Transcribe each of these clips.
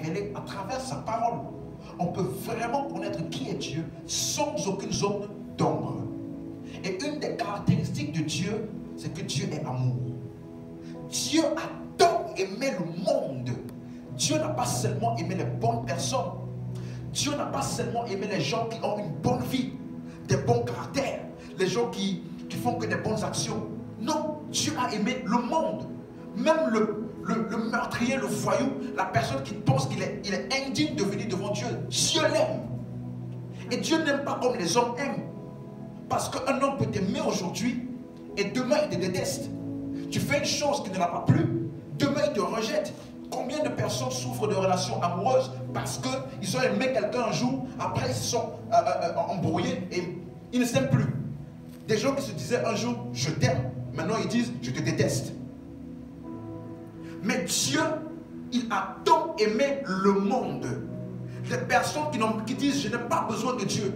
révélé à travers sa parole. On peut vraiment connaître qui est Dieu sans aucune zone d'ombre. Et une des caractéristiques de Dieu, c'est que Dieu est amour. Dieu a tant aimé le monde. Dieu n'a pas seulement aimé les bonnes personnes. Dieu n'a pas seulement aimé les gens qui ont une bonne vie, des bons caractères, les gens qui font que des bonnes actions. Non, Dieu a aimé le monde. Même le meurtrier, le voyou, la personne qui pense qu'il est indigne de venir devant Dieu, Dieu l'aime. Et Dieu n'aime pas comme les hommes aiment. Parce qu'un homme peut t'aimer aujourd'hui et demain il te déteste. Tu fais une chose qui ne l'a pas plu, demain il te rejette. Combien de personnes souffrent de relations amoureuses parce qu'ils ont aimé quelqu'un un jour, après ils se sont embrouillés et ils ne s'aiment plus. Des gens qui se disaient un jour je t'aime, maintenant ils disent je te déteste. Mais Dieu, il a tant aimé le monde. Les personnes qui disent je n'ai pas besoin de Dieu,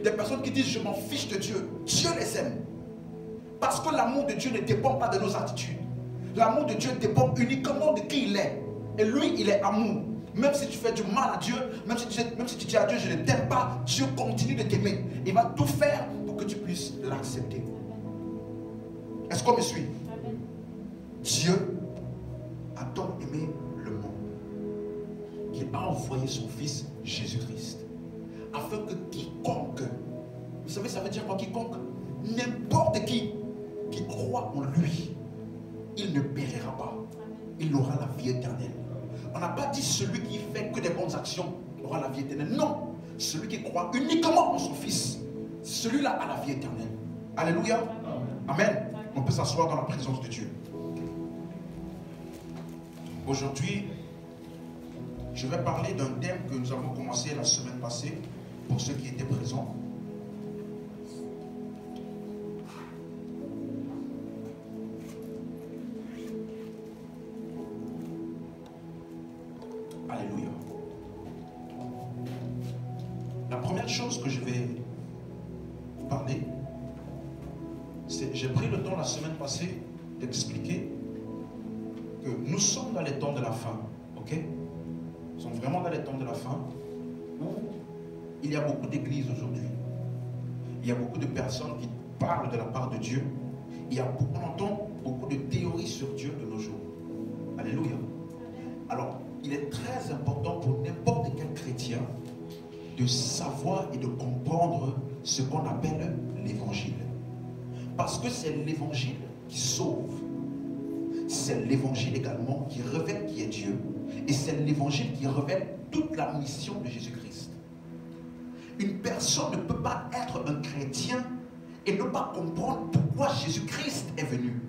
des personnes qui disent je m'en fiche de Dieu, Dieu les aime. Parce que l'amour de Dieu ne dépend pas de nos attitudes. L'amour de Dieu dépend uniquement de qui il est. Et lui, il est amour. Même si tu fais du mal à Dieu, même si tu dis à Dieu, je ne t'aime pas, Dieu continue de t'aimer. Il va tout faire pour que tu puisses l'accepter. Est-ce qu'on me suit? Dieu a tant aimé le monde qu'il a envoyé son Fils Jésus-Christ. Afin que quiconque, vous savez ça veut dire quoi quiconque? N'importe qui croit en lui, il ne périra pas. Il aura la vie éternelle. On n'a pas dit celui qui fait que des bonnes actions aura la vie éternelle. Non, celui qui croit uniquement en son Fils, celui-là a la vie éternelle. Alléluia. Amen. On peut s'asseoir dans la présence de Dieu. Aujourd'hui, je vais parler d'un thème que nous avons commencé la semaine passée, pour ceux qui étaient présents. Alléluia. La première chose que je vais vous parler, c'est, j'ai pris le temps la semaine passée d'expliquer que nous sommes dans les temps de la fin, ok? Nous sommes vraiment dans les temps de la fin où il y a beaucoup d'églises aujourd'hui. Il y a beaucoup de personnes qui parlent de la part de Dieu. On entend beaucoup de théories sur Dieu de nos jours. Alléluia. Alors, il est très important pour n'importe quel chrétien de savoir et de comprendre ce qu'on appelle l'évangile. Parce que c'est l'évangile qui sauve. C'est l'évangile également qui révèle qui est Dieu. Et c'est l'évangile qui révèle toute la mission de Jésus-Christ. Une personne ne peut pas être un chrétien et ne pas comprendre pourquoi Jésus-Christ est venu.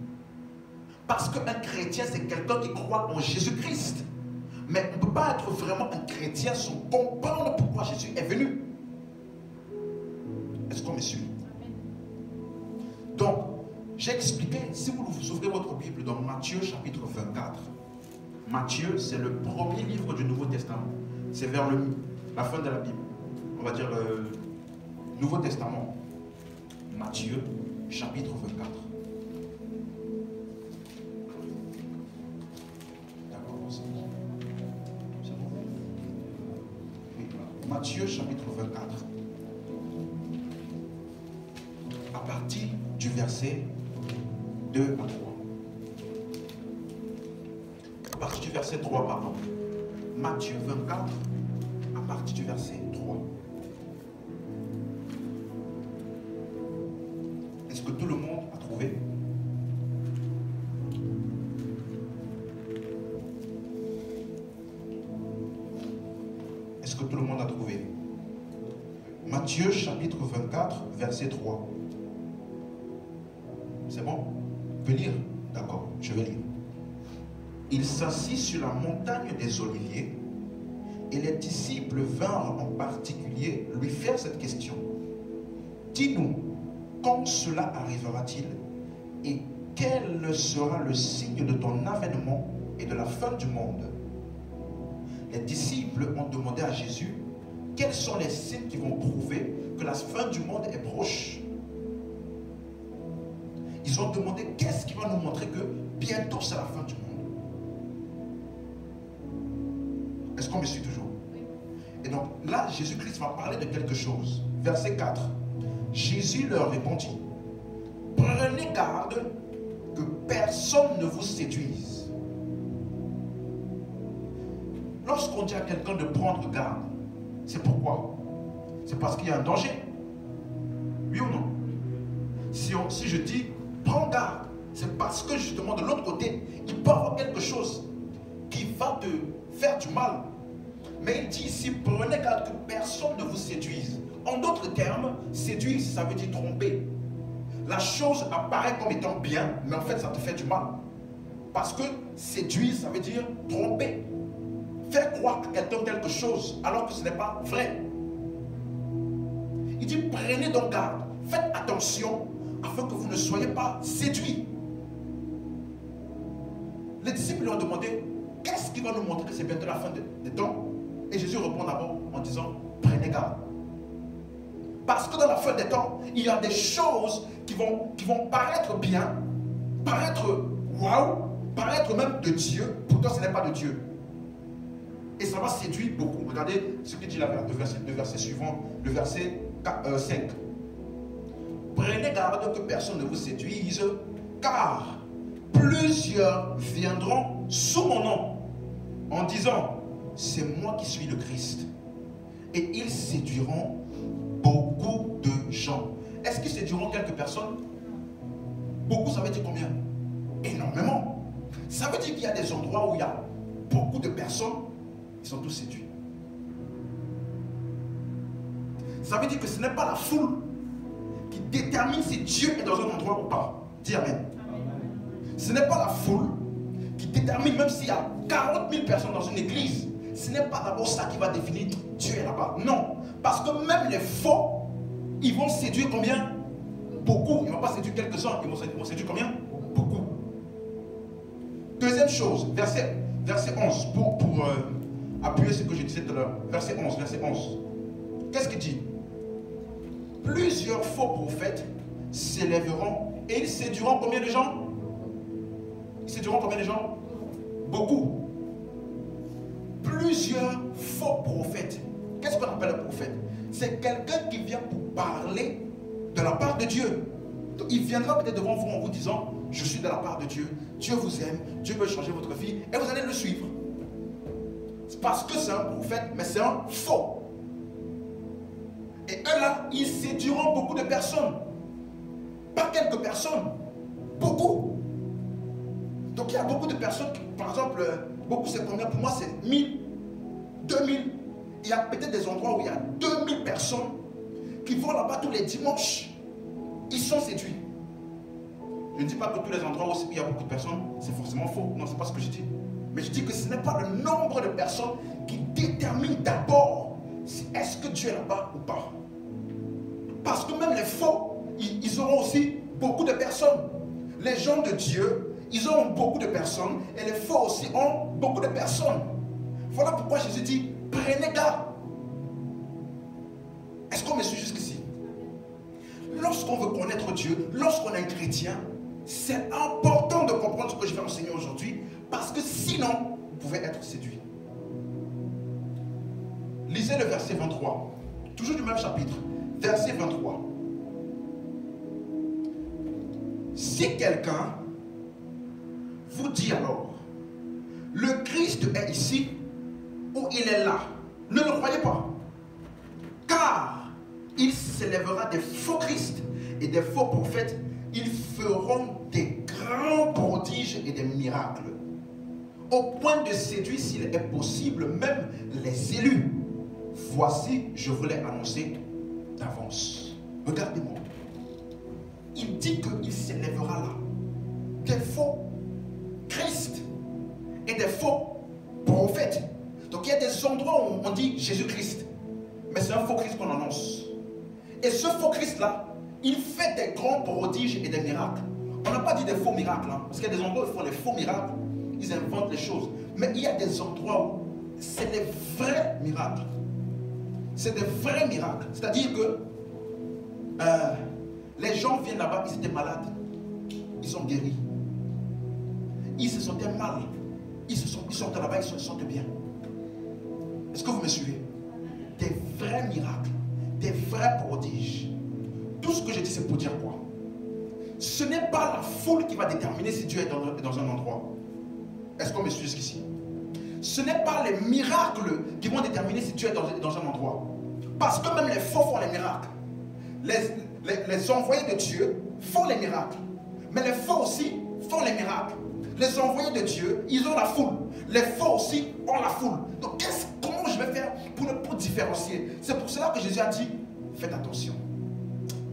Parce qu'un chrétien, c'est quelqu'un qui croit en Jésus-Christ. Mais on ne peut pas être vraiment un chrétien sans comprendre pourquoi Jésus est venu. Est-ce qu'on me suit? Donc, j'ai expliqué, si vous ouvrez votre Bible dans Matthieu chapitre 24. Matthieu, c'est le premier livre du Nouveau Testament. C'est vers la fin de la Bible. On va dire Nouveau Testament. Matthieu chapitre 24. D'accord, c'est bon. C'est bon. Oui, voilà. Matthieu chapitre 24. À partir du verset 2 à 3. À partir du verset 3, pardon. Matthieu 24, à partir du verset 3. Est-ce que tout le monde a trouvé? Est-ce que tout le monde a trouvé? Matthieu chapitre 24, verset 3. C'est bon? Vous pouvez lire? D'accord, je vais lire. Il s'assit sur la montagne des Oliviers et les disciples vinrent en particulier lui faire cette question. Dis-nous, quand cela arrivera-t-il et quel sera le signe de ton avènement et de la fin du monde? Les disciples ont demandé à Jésus quels sont les signes qui vont prouver que la fin du monde est proche. Ils ont demandé qu'est-ce qui va nous montrer que bientôt c'est la fin du monde. Est-ce qu'on me suit toujours? Et donc là, Jésus-Christ va parler de quelque chose. Verset 4. Jésus leur répondit, prenez garde que personne ne vous séduise. Lorsqu'on dit à quelqu'un de prendre garde, c'est pourquoi? C'est parce qu'il y a un danger. Oui ou non? Si je dis prends garde, c'est parce que justement de l'autre côté, il peut y avoir quelque chose qui va te faire du mal. Mais il dit ici, prenez garde que personne ne vous séduise. En d'autres termes, séduire, ça veut dire tromper. La chose apparaît comme étant bien, mais en fait, ça te fait du mal. Parce que séduire, ça veut dire tromper. Faire croire à quelqu'un quelque chose, alors que ce n'est pas vrai. Il dit, prenez donc garde. Faites attention, afin que vous ne soyez pas séduits. Les disciples lui ont demandé, qu'est-ce qui va nous montrer que c'est bientôt la fin des temps? Et Jésus répond d'abord en disant, prenez garde. Parce que dans la fin des temps, il y a des choses qui vont paraître bien, paraître waouh, paraître même de Dieu, pourtant ce n'est pas de Dieu. Et ça va séduire beaucoup. Regardez ce que dit le verset suivant, le verset 5. Prenez garde que personne ne vous séduise, car plusieurs viendront sous mon nom en disant, c'est moi qui suis le Christ. Et ils séduiront beaucoup de gens. Est-ce qu'ils séduiront quelques personnes? Beaucoup, ça veut dire combien? Énormément. Ça veut dire qu'il y a des endroits où il y a beaucoup de personnes, ils sont tous séduits. Ça veut dire que ce n'est pas la foule qui détermine si Dieu est dans un endroit ou pas. Dis Amen. Ce n'est pas la foule qui détermine, même s'il y a 40 000 personnes dans une église, ce n'est pas d'abord ça qui va définir Dieu est là-bas. Non. Parce que même les faux, ils vont séduire combien? Beaucoup. Ils ne vont pas séduire quelques-uns, ils vont séduire combien? Beaucoup. Deuxième chose, verset 11, pour appuyer ce que je disais tout à l'heure. Verset 11. Qu'est-ce qu'il dit? Plusieurs faux prophètes s'élèveront et ils séduiront combien de gens? Ils séduiront combien de gens? Beaucoup. Plusieurs faux prophètes. Qu'est-ce qu'on appelle un prophète? C'est quelqu'un qui vient pour parler de la part de Dieu. Donc, il viendra peut-être devant vous en vous disant, je suis de la part de Dieu, Dieu vous aime, Dieu veut changer votre vie, et vous allez le suivre. C'est parce que c'est un prophète, mais c'est un faux. Et eux là, ils séduiront beaucoup de personnes. Pas quelques personnes, beaucoup. Donc il y a beaucoup de personnes, par exemple, beaucoup c'est combien? Pour moi c'est 1000, 2000. Il y a peut-être des endroits où il y a 2000 personnes qui vont là-bas tous les dimanches. Ils sont séduits. Je ne dis pas que tous les endroits où il y a beaucoup de personnes, c'est forcément faux. Non, ce n'est pas ce que je dis. Mais je dis que ce n'est pas le nombre de personnes qui détermine d'abord si est-ce que Dieu est là-bas ou pas. Parce que même les faux, ils auront aussi beaucoup de personnes. Les gens de Dieu, ils auront beaucoup de personnes. Et les faux aussi ont beaucoup de personnes. Voilà pourquoi Jésus dit, prenez garde. Est-ce qu'on me suit jusqu'ici? Lorsqu'on veut connaître Dieu, lorsqu'on est un chrétien, c'est important de comprendre ce que je vais enseigner aujourd'hui, parce que sinon, vous pouvez être séduit. Lisez le verset 23, toujours du même chapitre, verset 23. Si quelqu'un vous dit alors, le Christ est ici, ou il est là, ne le croyez pas. Car il s'élèvera des faux Christ et des faux prophètes. Ils feront des grands prodiges et des miracles, au point de séduire, s'il est possible, même les élus. Voici, je vous l'ai annoncé d'avance. Regardez-moi. Il dit qu'il s'élèvera là des faux Christ et des faux prophètes. Donc il y a des endroits où on dit Jésus-Christ, mais c'est un faux Christ qu'on annonce. Et ce faux Christ-là, il fait des grands prodiges et des miracles. On n'a pas dit des faux miracles, hein, parce qu'il y a des endroits où ils font des faux miracles, ils inventent les choses. Mais il y a des endroits où c'est des vrais miracles. C'est des vrais miracles. C'est-à-dire que les gens viennent là-bas, ils étaient malades. Ils sont guéris. Ils se sentaient mal. Ils sortent là-bas, ils se sentent bien. Est-ce que vous me suivez? Des vrais miracles, des vrais prodiges. Tout ce que je dis, c'est pour dire quoi? Ce n'est pas la foule qui va déterminer si Dieu est dans un endroit. Est-ce qu'on me suit jusqu'ici? Ce n'est pas les miracles qui vont déterminer si Dieu est dans un endroit. Parce que même les faux font les miracles. Les envoyés de Dieu font les miracles. Mais les faux aussi font les miracles. Les envoyés de Dieu, ils ont la foule. Les faux aussi ont la foule. Donc comment je vais faire pour différencier? C'est pour cela que Jésus a dit, faites attention.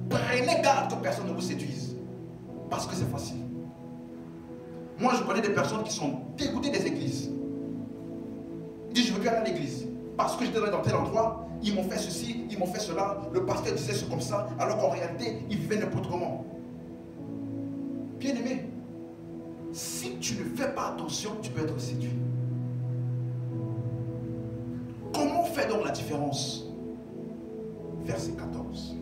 Prenez garde que personne ne vous séduise. Parce que c'est facile. Moi, je connais des personnes qui sont dégoûtées des églises. Ils disent, je ne veux plus aller à l'église. Parce que j'étais dans tel endroit, ils m'ont fait ceci, ils m'ont fait cela. Le pasteur disait c'est comme ça, alors qu'en réalité, ils vivaient n'importe comment. Bien-aimé, si tu ne fais pas attention, tu peux être séduit. Comment fait donc la différence? Verset 14.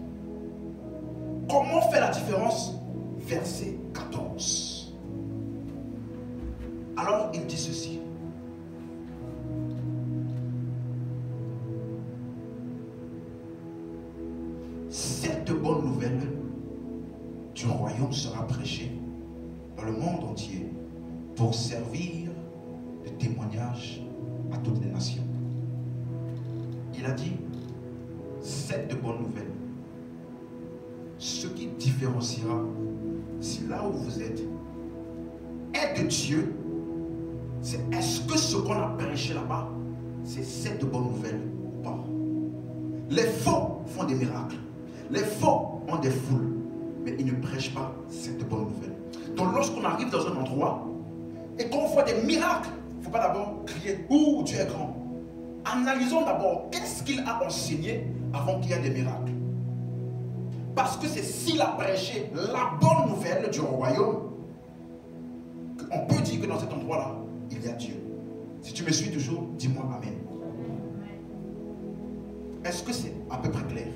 Comment fait la différence? Verset 14. Alors il dit ceci. Cette bonne nouvelle du royaume sera prêchée dans le monde entier pour servir de témoignage à toutes les nations. Il a dit, cette bonne nouvelle, ce qui différenciera si là où vous êtes est de Dieu, c'est est-ce que ce qu'on a prêché là-bas, c'est cette bonne nouvelle ou pas? Les faux font des miracles. Les faux ont des foules, mais ils ne prêchent pas cette bonne nouvelle. Donc lorsqu'on arrive dans un endroit et qu'on voit des miracles, il ne faut pas d'abord crier « Ouh, Dieu est grand ». Analysons d'abord qu'est-ce qu'il a enseigné avant qu'il y ait des miracles. Parce que c'est s'il a prêché la bonne nouvelle du royaume, qu'on peut dire que dans cet endroit-là, il y a Dieu. Si tu me suis toujours, dis-moi Amen. Est-ce que c'est à peu près clair?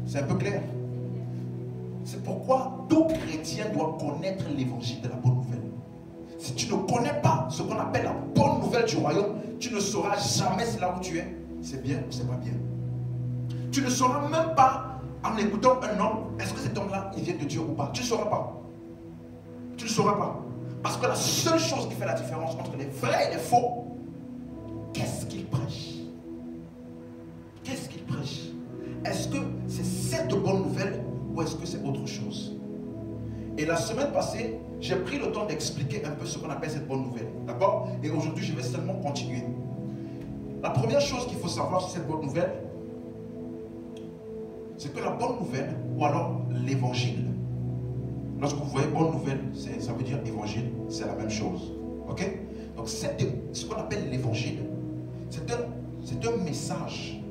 C'est un peu clair? C'est pourquoi tout chrétien doit connaître l'évangile de la bonne nouvelle. Si tu ne connais pas ce qu'on appelle la bonne nouvelle du royaume, tu ne sauras jamais si là où tu es, c'est bien ou c'est pas bien. Tu ne sauras même pas, en écoutant un homme, est-ce que cet homme-là, il vient de Dieu ou pas? Tu ne sauras pas. Tu ne sauras pas. Parce que la seule chose qui fait la différence entre les vrais et les faux, qu'est-ce qu'ils prêchent? Qu'est-ce qu'ils prêchent? Est-ce que c'est cette bonne nouvelle ou est-ce que c'est autre chose? Et la semaine passée, j'ai pris le temps d'expliquer un peu ce qu'on appelle cette bonne nouvelle. D'accord? Et aujourd'hui, je vais seulement continuer. La première chose qu'il faut savoir sur cette bonne nouvelle, c'est que la bonne nouvelle, ou alors l'évangile, lorsque vous voyez bonne nouvelle, ça veut dire évangile, c'est la même chose. Ok? Donc ce qu'on appelle l'évangile, c'est un message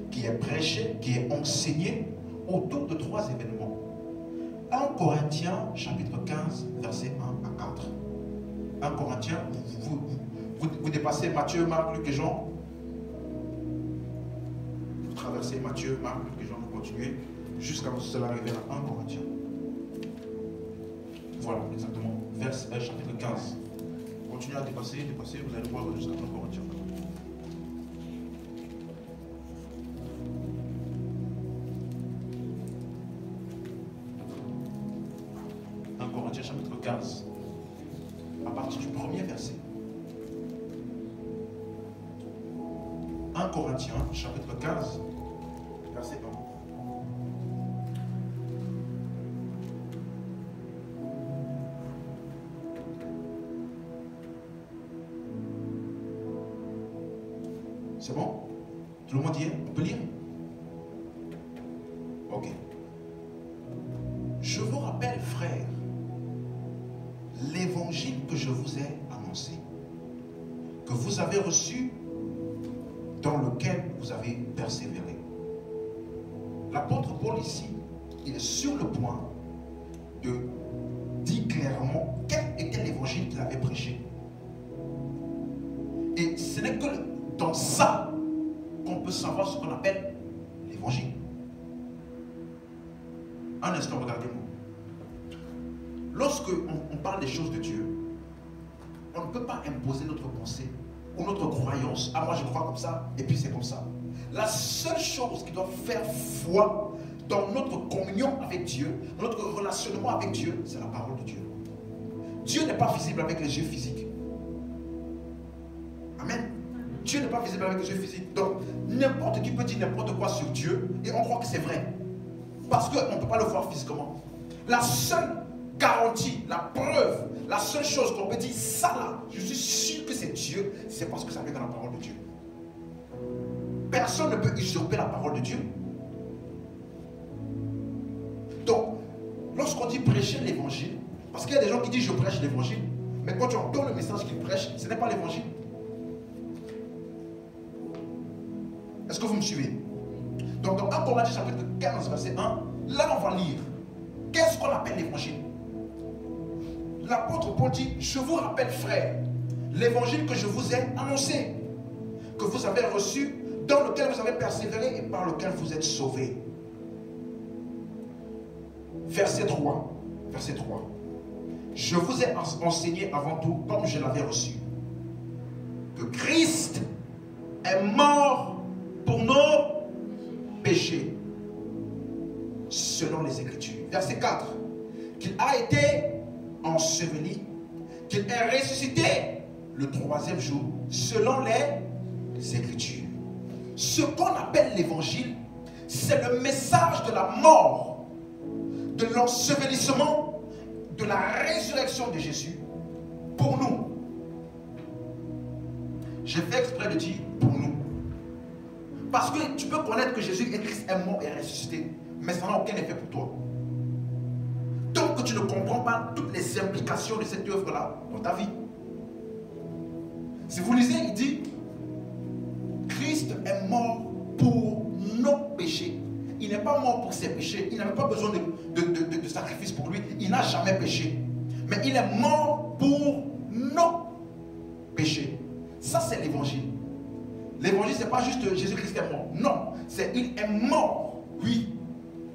qui est prêché, qui est enseigné autour de 3 événements. 1 Corinthiens chapitre 15, versets 1 à 4. 1 Corinthiens, vous dépassez Matthieu, Marc, Luc et Jean. Vous traversez Matthieu, Marc, Luc et Jean, vous continuez jusqu'à ce que arriver à 1 Corinthiens. Voilà, exactement. Chapitre 15. Continuez à dépasser, vous allez voir jusqu'à 1 Corinthiens. Chapitre 15, à partir du premier verset. 1 Corinthiens, chapitre 15, verset 1. C'est bon? Tout le monde y est? On peut lire? Ok. Je vous rappelle, frères, l'évangile que je vous ai annoncé, que vous avez reçu, dans lequel vous avez persévéré. L'apôtre Paul ici, il est sur le point de dire clairement quel était l'évangile qu'il avait prêché. Et ce n'est que dans ça qu'on peut savoir ce qu'on appelle l'évangile. Un instant, regardez-moi. Lorsque on parle des choses de Dieu, on ne peut pas imposer notre pensée ou notre croyance. Ah, moi je crois comme ça, et puis c'est comme ça. La seule chose qui doit faire foi dans notre communion avec Dieu, dans notre relationnement avec Dieu, c'est la parole de Dieu. Dieu n'est pas visible avec les yeux physiques. Amen. Dieu n'est pas visible avec les yeux physiques. Donc, n'importe qui peut dire n'importe quoi sur Dieu et on croit que c'est vrai. Parce qu'on ne peut pas le voir physiquement. La seule garantie, la preuve, la seule chose qu'on peut dire, ça là, je suis sûr que c'est Dieu, c'est parce que ça vient dans la parole de Dieu. Personne ne peut usurper la parole de Dieu. Donc, lorsqu'on dit prêcher l'évangile, parce qu'il y a des gens qui disent je prêche l'évangile, mais quand tu entends le message qu'ils prêchent, ce n'est pas l'évangile. Est-ce que vous me suivez? Donc dans 1 Corinthiens chapitre 15 verset 1, là on va lire qu'est-ce qu'on appelle l'évangile. L'apôtre Paul dit, je vous rappelle frères, l'évangile que je vous ai annoncé, que vous avez reçu, dans lequel vous avez persévéré et par lequel vous êtes sauvés. Verset 3. Verset 3. Je vous ai enseigné avant tout, comme je l'avais reçu, que Christ est mort pour nos péchés, selon les Écritures. Verset 4. Qu'il a été enseveli, qu'il est ressuscité le 3e jour, selon les Écritures. Ce qu'on appelle l'évangile, c'est le message de la mort, de l'ensevelissement, de la résurrection de Jésus pour nous. J'ai fait exprès de dire pour nous. Parce que tu peux connaître que Jésus est Christ, est mort et ressuscité, mais ça n'a aucun effet pour toi. Tant que tu ne comprends pas toutes les implications de cette œuvre-là dans ta vie. Si vous lisez, il dit Christ est mort pour nos péchés. Il n'est pas mort pour ses péchés. Il n'avait pas besoin de sacrifice pour lui. Il n'a jamais péché. Mais il est mort pour nos péchés. Ça, c'est l'évangile. L'évangile, ce n'est pas juste Jésus-Christ est mort. Non, c'est il est mort, oui,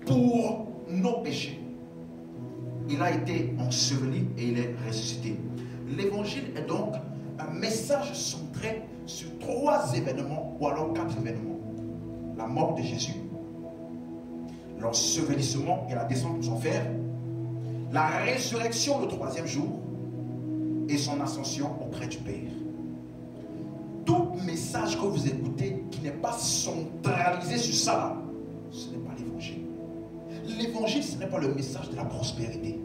pour nos péchés. Il a été enseveli et il est ressuscité. L'évangile est donc un message centré sur 3 événements, ou alors 4 événements. La mort de Jésus, l'ensevelissement et la descente aux enfers, la résurrection le 3e jour et son ascension auprès du Père. Tout message que vous écoutez qui n'est pas centralisé sur ça là, ce n'est pas l'évangile. L'évangile, ce n'est pas le message de la prospérité.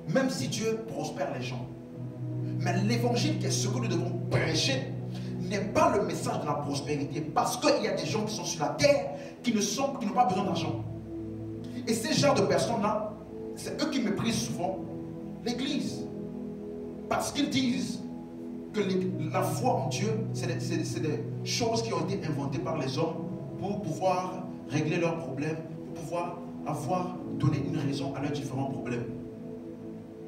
Même si Dieu prospère les gens. Mais l'évangile, qui est ce que nous devons prêcher, n'est pas le message de la prospérité. Parce qu'il y a des gens qui sont sur la terre qui n'ont pas besoin d'argent. Et ces genres de personnes-là, c'est eux qui méprisent souvent l'église. Parce qu'ils disent que la foi en Dieu, c'est des choses qui ont été inventées par les hommes pour pouvoir régler leurs problèmes, pour pouvoir donné une raison à leurs différents problèmes.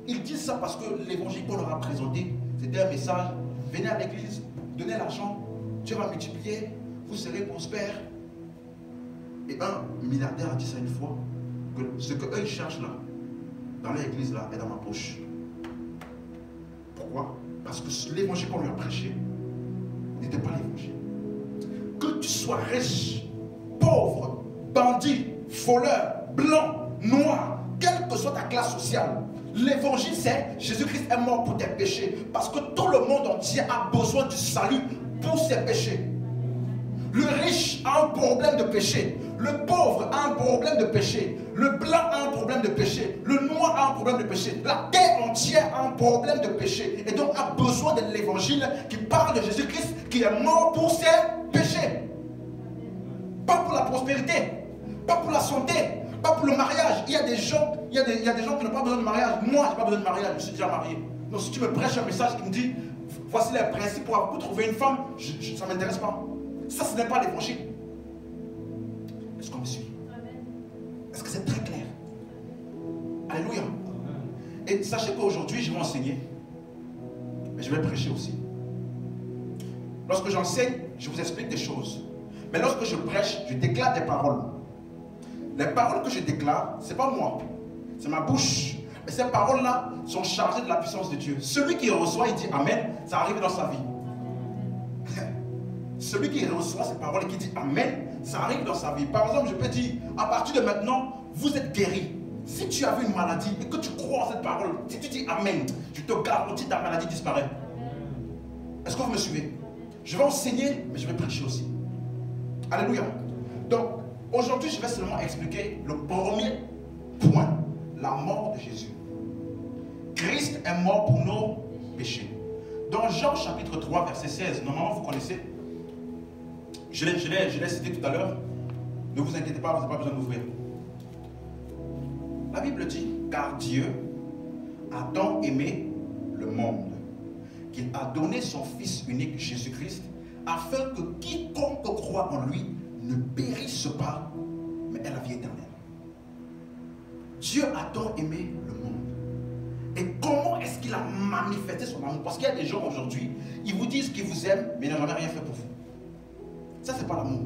Ils disent ça parce que l'évangile qu'on leur a présenté, c'était un message, venez à l'église, donnez l'argent, Dieu va multiplier, vous serez prospères. Et un milliardaire a dit ça une fois, que ce qu'eux ils cherchent là, dans leur église là, est dans ma poche. Pourquoi? Parce que l'évangile qu'on lui a prêché n'était pas l'évangile. Que tu sois riche, pauvre, bandit, voleur, blanc, noir, quelle que soit ta classe sociale, l'évangile c'est Jésus-Christ est mort pour tes péchés. Parce que tout le monde entier a besoin du salut pour ses péchés. Le riche a un problème de péché. Le pauvre a un problème de péché. Le blanc a un problème de péché. Le noir a un problème de péché. La terre entière a un problème de péché. Et donc a besoin de l'évangile qui parle de Jésus-Christ qui est mort pour ses péchés. Pas pour la prospérité. Pas pour la santé. Pas pour le mariage. Il y a des gens qui n'ont pas besoin de mariage. Moi, je n'ai pas besoin de mariage. Je suis déjà marié. Donc si tu me prêches un message qui me dit voici les principes pour trouver une femme, ça ne m'intéresse pas. Ça, ce n'est pas l'évangile. Est-ce qu'on me suit? Est-ce que c'est très clair? Alléluia. Et sachez qu'aujourd'hui, je vais enseigner. Mais je vais prêcher aussi. Lorsque j'enseigne, je vous explique des choses. Mais lorsque je prêche, je déclare des paroles. Les paroles que je déclare, ce n'est pas moi. C'est ma bouche. Mais ces paroles-là sont chargées de la puissance de Dieu. Celui qui reçoit, il dit Amen, ça arrive dans sa vie. celui qui reçoit ces paroles et qui dit Amen, ça arrive dans sa vie. Par exemple, je peux dire, à partir de maintenant, vous êtes guéris. Si tu avais une maladie et que tu crois en cette parole, si tu dis Amen, je te garantis ta maladie disparaît. Est-ce que vous me suivez? Je vais enseigner, mais je vais prêcher aussi. Alléluia. Donc, aujourd'hui, je vais seulement expliquer le premier point, la mort de Jésus. Christ est mort pour nos péchés. Dans Jean chapitre 3, verset 16, normalement vous connaissez, je l'ai cité tout à l'heure, ne vous inquiétez pas, vous n'avez pas besoin d'ouvrir. La Bible dit, car Dieu a tant aimé le monde, qu'il a donné son Fils unique Jésus-Christ, afin que quiconque croit en lui ne périsse pas, mais ait la vie éternelle. Dieu a tant aimé le monde. Et comment est-ce qu'il a manifesté son amour? Parce qu'il y a des gens aujourd'hui, ils vous disent qu'ils vous aiment, mais ils n'ont jamais rien fait pour vous. Ça, c'est pas l'amour.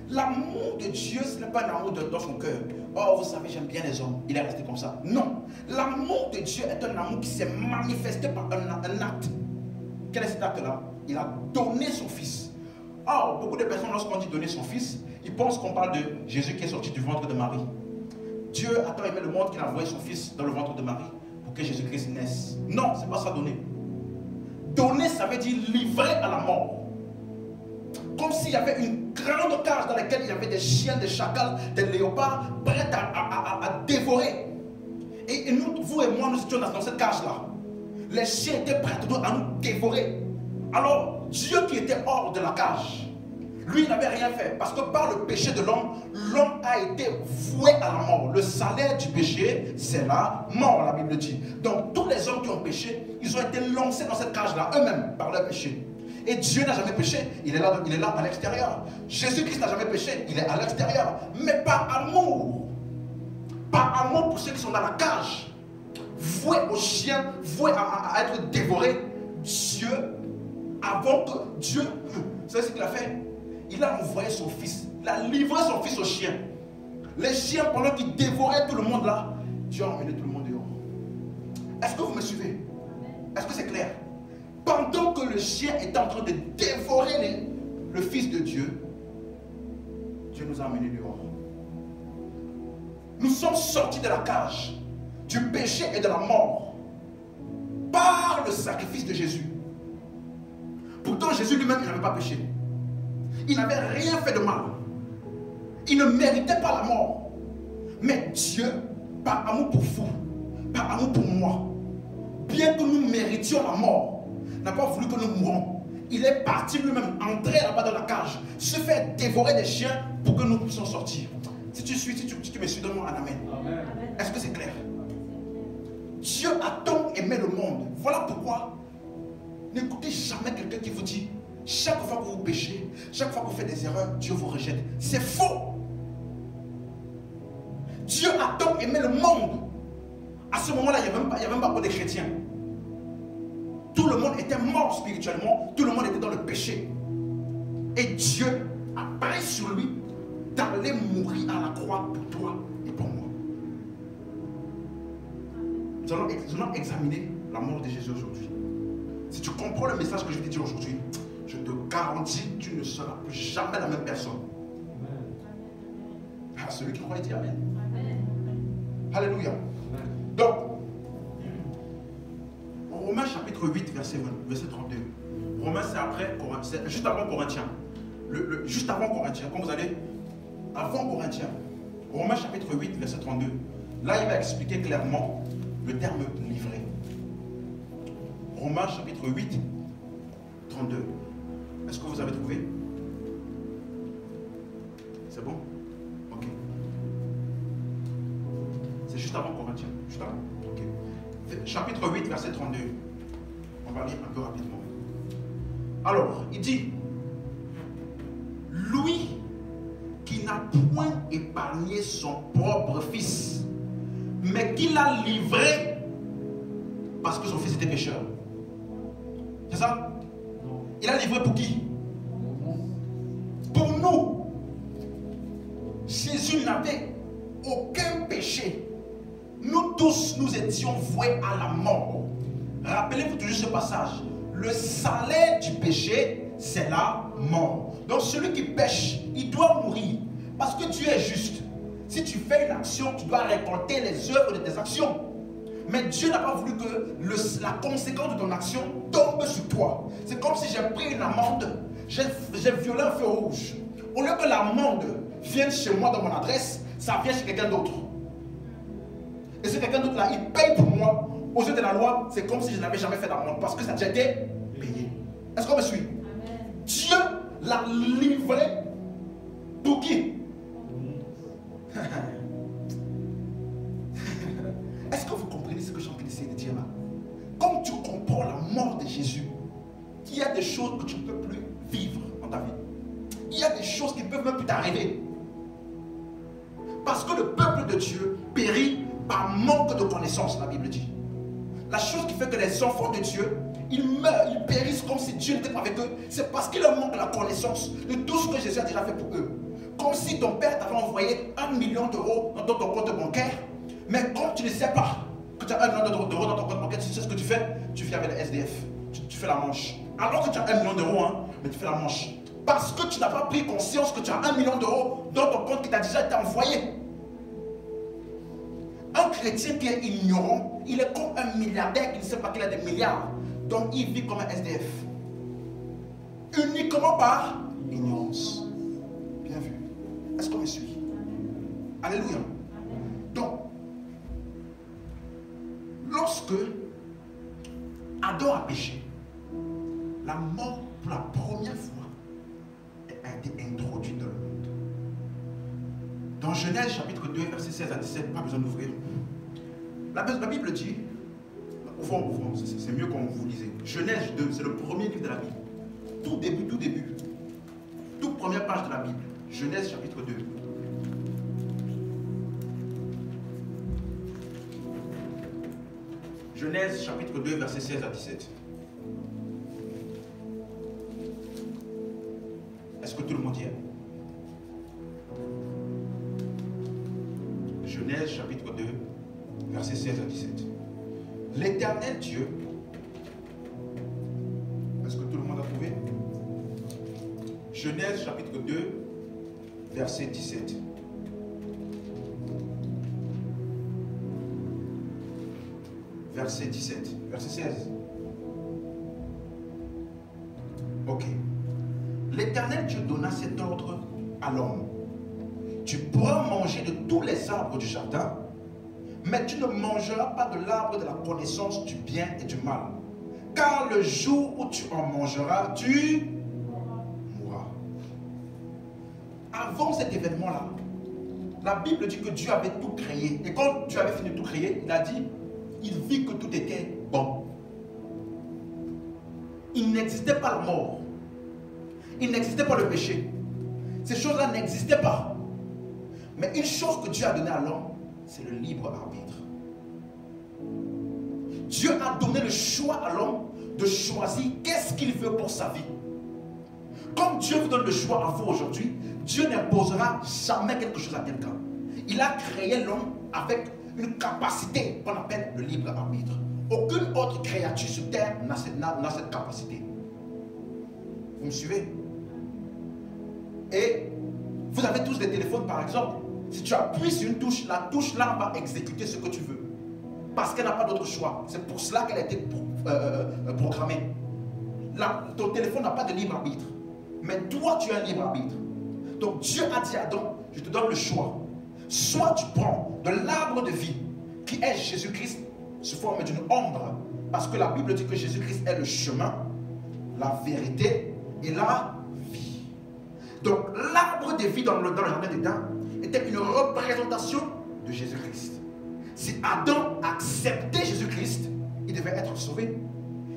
L'amour de Dieu, ce n'est pas un amour dans son cœur. Oh, vous savez, j'aime bien les hommes. Il est resté comme ça. Non. L'amour de Dieu est un amour qui s'est manifesté par un acte. Quel est cet acte-là? Il a donné son Fils. Oh, beaucoup de personnes, lorsqu'on dit donner son Fils, ils pensent qu'on parle de Jésus qui est sorti du ventre de Marie. Dieu a tant aimé le monde qu'il a envoyé son Fils dans le ventre de Marie pour que Jésus-Christ naisse. Non, ce n'est pas ça donner. Donner, ça veut dire livrer à la mort. Comme s'il y avait une grande cage dans laquelle il y avait des chiens, des chacals, des léopards prêts à dévorer. Et nous, vous et moi, nous étions dans cette cage-là. Les chiens étaient prêts à nous dévorer. Alors, Dieu qui était hors de la cage, lui, il n'avait rien fait. Parce que par le péché de l'homme, l'homme a été voué à la mort. Le salaire du péché, c'est la mort, la Bible dit. Donc, tous les hommes qui ont péché, ils ont été lancés dans cette cage-là, eux-mêmes, par leur péché. Et Dieu n'a jamais péché, il est là à l'extérieur. Jésus-Christ n'a jamais péché, il est à l'extérieur. Mais par amour pour ceux qui sont dans la cage, voués aux chiens, voués à être dévorés, Dieu, avant que Dieu, vous savez ce qu'il a fait? Il a envoyé son Fils, il a livré son Fils aux chiens. Les chiens, pendant qu'ils dévoraient tout le monde là, Dieu a emmené tout le monde dehors. Est-ce que vous me suivez? Est-ce que c'est clair? Pendant que le chien est en train de dévorer le Fils de Dieu, Dieu nous a amenés dehors. Nous sommes sortis de la cage, du péché et de la mort, par le sacrifice de Jésus. Pourtant, Jésus lui-même, il n'avait pas péché. Il n'avait rien fait de mal. Il ne méritait pas la mort. Mais Dieu, par amour pour vous, par amour pour moi, bien que nous méritions la mort, n'a pas voulu que nous mourons. Il est parti lui-même, entrer là-bas dans la cage, se faire dévorer des chiens pour que nous puissions sortir. Si tu suis, si tu me suis, donne-moi un amen. Est-ce que c'est clair? Dieu a tant aimé le monde. Voilà pourquoi n'écoutez jamais quelqu'un qui vous dit chaque fois que vous péchez, chaque fois que vous faites des erreurs, Dieu vous rejette. C'est faux. Dieu a tant aimé le monde. À ce moment-là, il n'y avait même pas des chrétiens. Tout le monde était mort spirituellement, tout le monde était dans le péché. Et Dieu a pris sur lui d'aller mourir à la croix pour toi et pour moi. Nous allons examiner la mort de Jésus aujourd'hui. Si tu comprends le message que je vais te dire aujourd'hui, je te garantis que tu ne seras plus jamais la même personne. Ah, celui qui croit, il dit Amen. Alléluia. Donc, Romains chapitre 8, verset 32. Romains, c'est juste avant Corinthiens. Juste avant Corinthiens, quand vous allez avant Corinthiens, Romains chapitre 8, verset 32. Là, il va expliquer clairement le terme livré. Romains chapitre 8, 32. Est-ce que vous avez trouvé? C'est bon? Ok. C'est juste avant Corinthiens. Juste avant. Ok. Chapitre 8, verset 32. On va lire un peu rapidement. Alors, il dit, lui qui n'a point épargné son propre fils, mais qui l'a livré parce que son fils était pécheur. C'est ça? Il a livré pour qui? Pour nous. Jésus n'avait aucun péché. Nous tous, nous étions voués à la mort. Rappelez-vous toujours ce passage. Le salaire du péché, c'est la mort. Donc celui qui pêche, il doit mourir. Parce que Dieu est juste. Si tu fais une action, tu dois récolter les œuvres de tes actions. Mais Dieu n'a pas voulu que la conséquence de ton action tombe sur toi. C'est comme si j'ai pris une amende, j'ai violé un feu rouge. Au lieu que l'amende vienne chez moi dans mon adresse, ça vient chez quelqu'un d'autre. Et ce quelqu'un d'autre là, il paye pour moi. Aux yeux de la loi, c'est comme si je n'avais jamais fait d'amende parce que ça a déjà été payé. Est-ce qu'on me suit? Amen. Dieu l'a livré pour qui? Est-ce que vous comprenez ce que je suis en train d'essayer de dire là? Comme tu comprends la mort de Jésus, il y a des choses que tu ne peux plus vivre dans ta vie. Il y a des choses qui ne peuvent même plus t'arriver. Parce que le peuple de Dieu périt par manque de connaissance, la Bible dit. La chose qui fait que les enfants de Dieu, ils meurent, ils périssent comme si Dieu n'était pas avec eux, c'est parce qu'il leur manque la connaissance de tout ce que Jésus a déjà fait pour eux. Comme si ton père t'avait envoyé 1 million d'euros dans ton compte bancaire, mais comme tu ne sais pas que tu as 1 million d'euros dans ton compte bancaire, tu sais ce que tu fais? Tu viens avec le SDF, tu fais la manche. Alors que tu as 1 million d'euros, hein, mais tu fais la manche. Parce que tu n'as pas pris conscience que tu as 1 million d'euros dans ton compte qui t'a déjà été envoyé. Un chrétien qui est ignorant, il est comme un milliardaire qui ne sait pas qu'il a des milliards. Donc il vit comme un SDF. Uniquement par ignorance. Bien vu. Est-ce qu'on me suit? Alléluia. Donc, lorsque Adam a péché, la mort pour la première fois a été introduite dans le monde. Dans Genèse chapitre 2, verset 16 à 17, pas besoin d'ouvrir. La Bible dit, ouvrons, c'est mieux quand vous lisez. Genèse 2, c'est le premier livre de la Bible. Tout début. Toute première page de la Bible. Genèse chapitre 2. Genèse chapitre 2, verset 16 à 17. Est-ce que tout le monde y est? Genèse chapitre 2, verset 16 à 17. L'Éternel Dieu, est-ce que tout le monde a trouvé? Genèse chapitre 2, verset 17. Verset 17, verset 16. Ok. L'Éternel Dieu donna cet ordre à l'homme. Tu pourras manger de tous les arbres du jardin, mais tu ne mangeras pas de l'arbre de la connaissance du bien et du mal. Car le jour où tu en mangeras, tu mourras. Avant cet événement-là, la Bible dit que Dieu avait tout créé. Et quand Dieu avait fini de tout créer, il a dit, il vit que tout était bon. Il n'existait pas la mort. Il n'existait pas le péché. Ces choses-là n'existaient pas. Mais une chose que Dieu a donnée à l'homme, c'est le libre arbitre. Dieu a donné le choix à l'homme de choisir qu'est-ce qu'il veut pour sa vie. Comme Dieu vous donne le choix à vous aujourd'hui, Dieu n'imposera jamais quelque chose à quelqu'un. Il a créé l'homme avec une capacité qu'on appelle le libre arbitre. Aucune autre créature sur terre n'a cette capacité. Vous me suivez? Et vous avez tous des téléphones par exemple. Si tu appuies sur une touche, la touche là va exécuter ce que tu veux. Parce qu'elle n'a pas d'autre choix. C'est pour cela qu'elle a été programmée. Là, ton téléphone n'a pas de libre arbitre. Mais toi, tu as un libre arbitre. Donc Dieu a dit à Adam, je te donne le choix. Soit tu prends de l'arbre de vie, qui est Jésus-Christ, sous forme d'une ombre. Parce que la Bible dit que Jésus-Christ est le chemin, la vérité et la vie. Donc l'arbre de vie dans le jardin d'Éden était une représentation de Jésus-Christ. Si Adam acceptait Jésus-Christ, il devait être sauvé.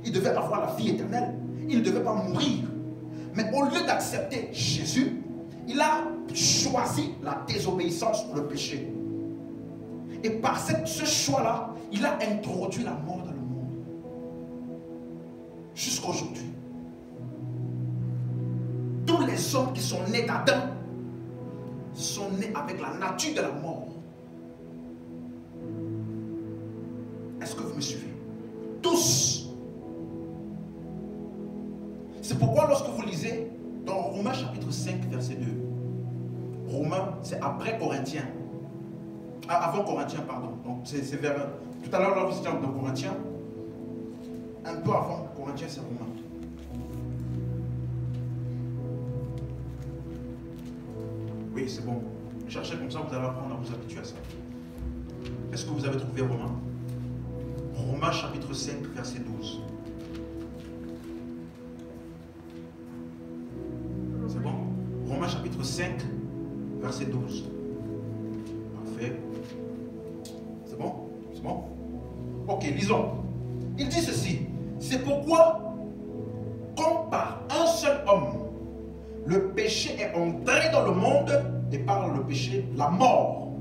Il devait avoir la vie éternelle. Il ne devait pas mourir. Mais au lieu d'accepter Jésus, il a choisi la désobéissance pour le péché. Et par ce choix-là, il a introduit la mort dans le monde. Jusqu'à aujourd'hui. Tous les hommes qui sont nés d'Adam sont nés avec la nature de la mort. Est-ce que vous me suivez? Tous. C'est pourquoi lorsque vous lisez Romains chapitre 5, verset 2. Romains, c'est après Corinthiens. Avant Corinthiens, pardon. Donc c'est vers... Tout à l'heure, là, vous étiez dans Corinthiens. Un peu avant Corinthiens, c'est Romains. Oui, c'est bon. Cherchez comme ça, vous allez apprendre à vous habituer à ça. Est-ce que vous avez trouvé Romains? Romains chapitre 5, verset 12. C'est bon? Romains chapitre 5, verset 12. Parfait. C'est bon? C'est bon? Ok, lisons. Il dit ceci. C'est pourquoi, comme par un seul homme, le péché est entré dans le monde, et par le péché, la mort.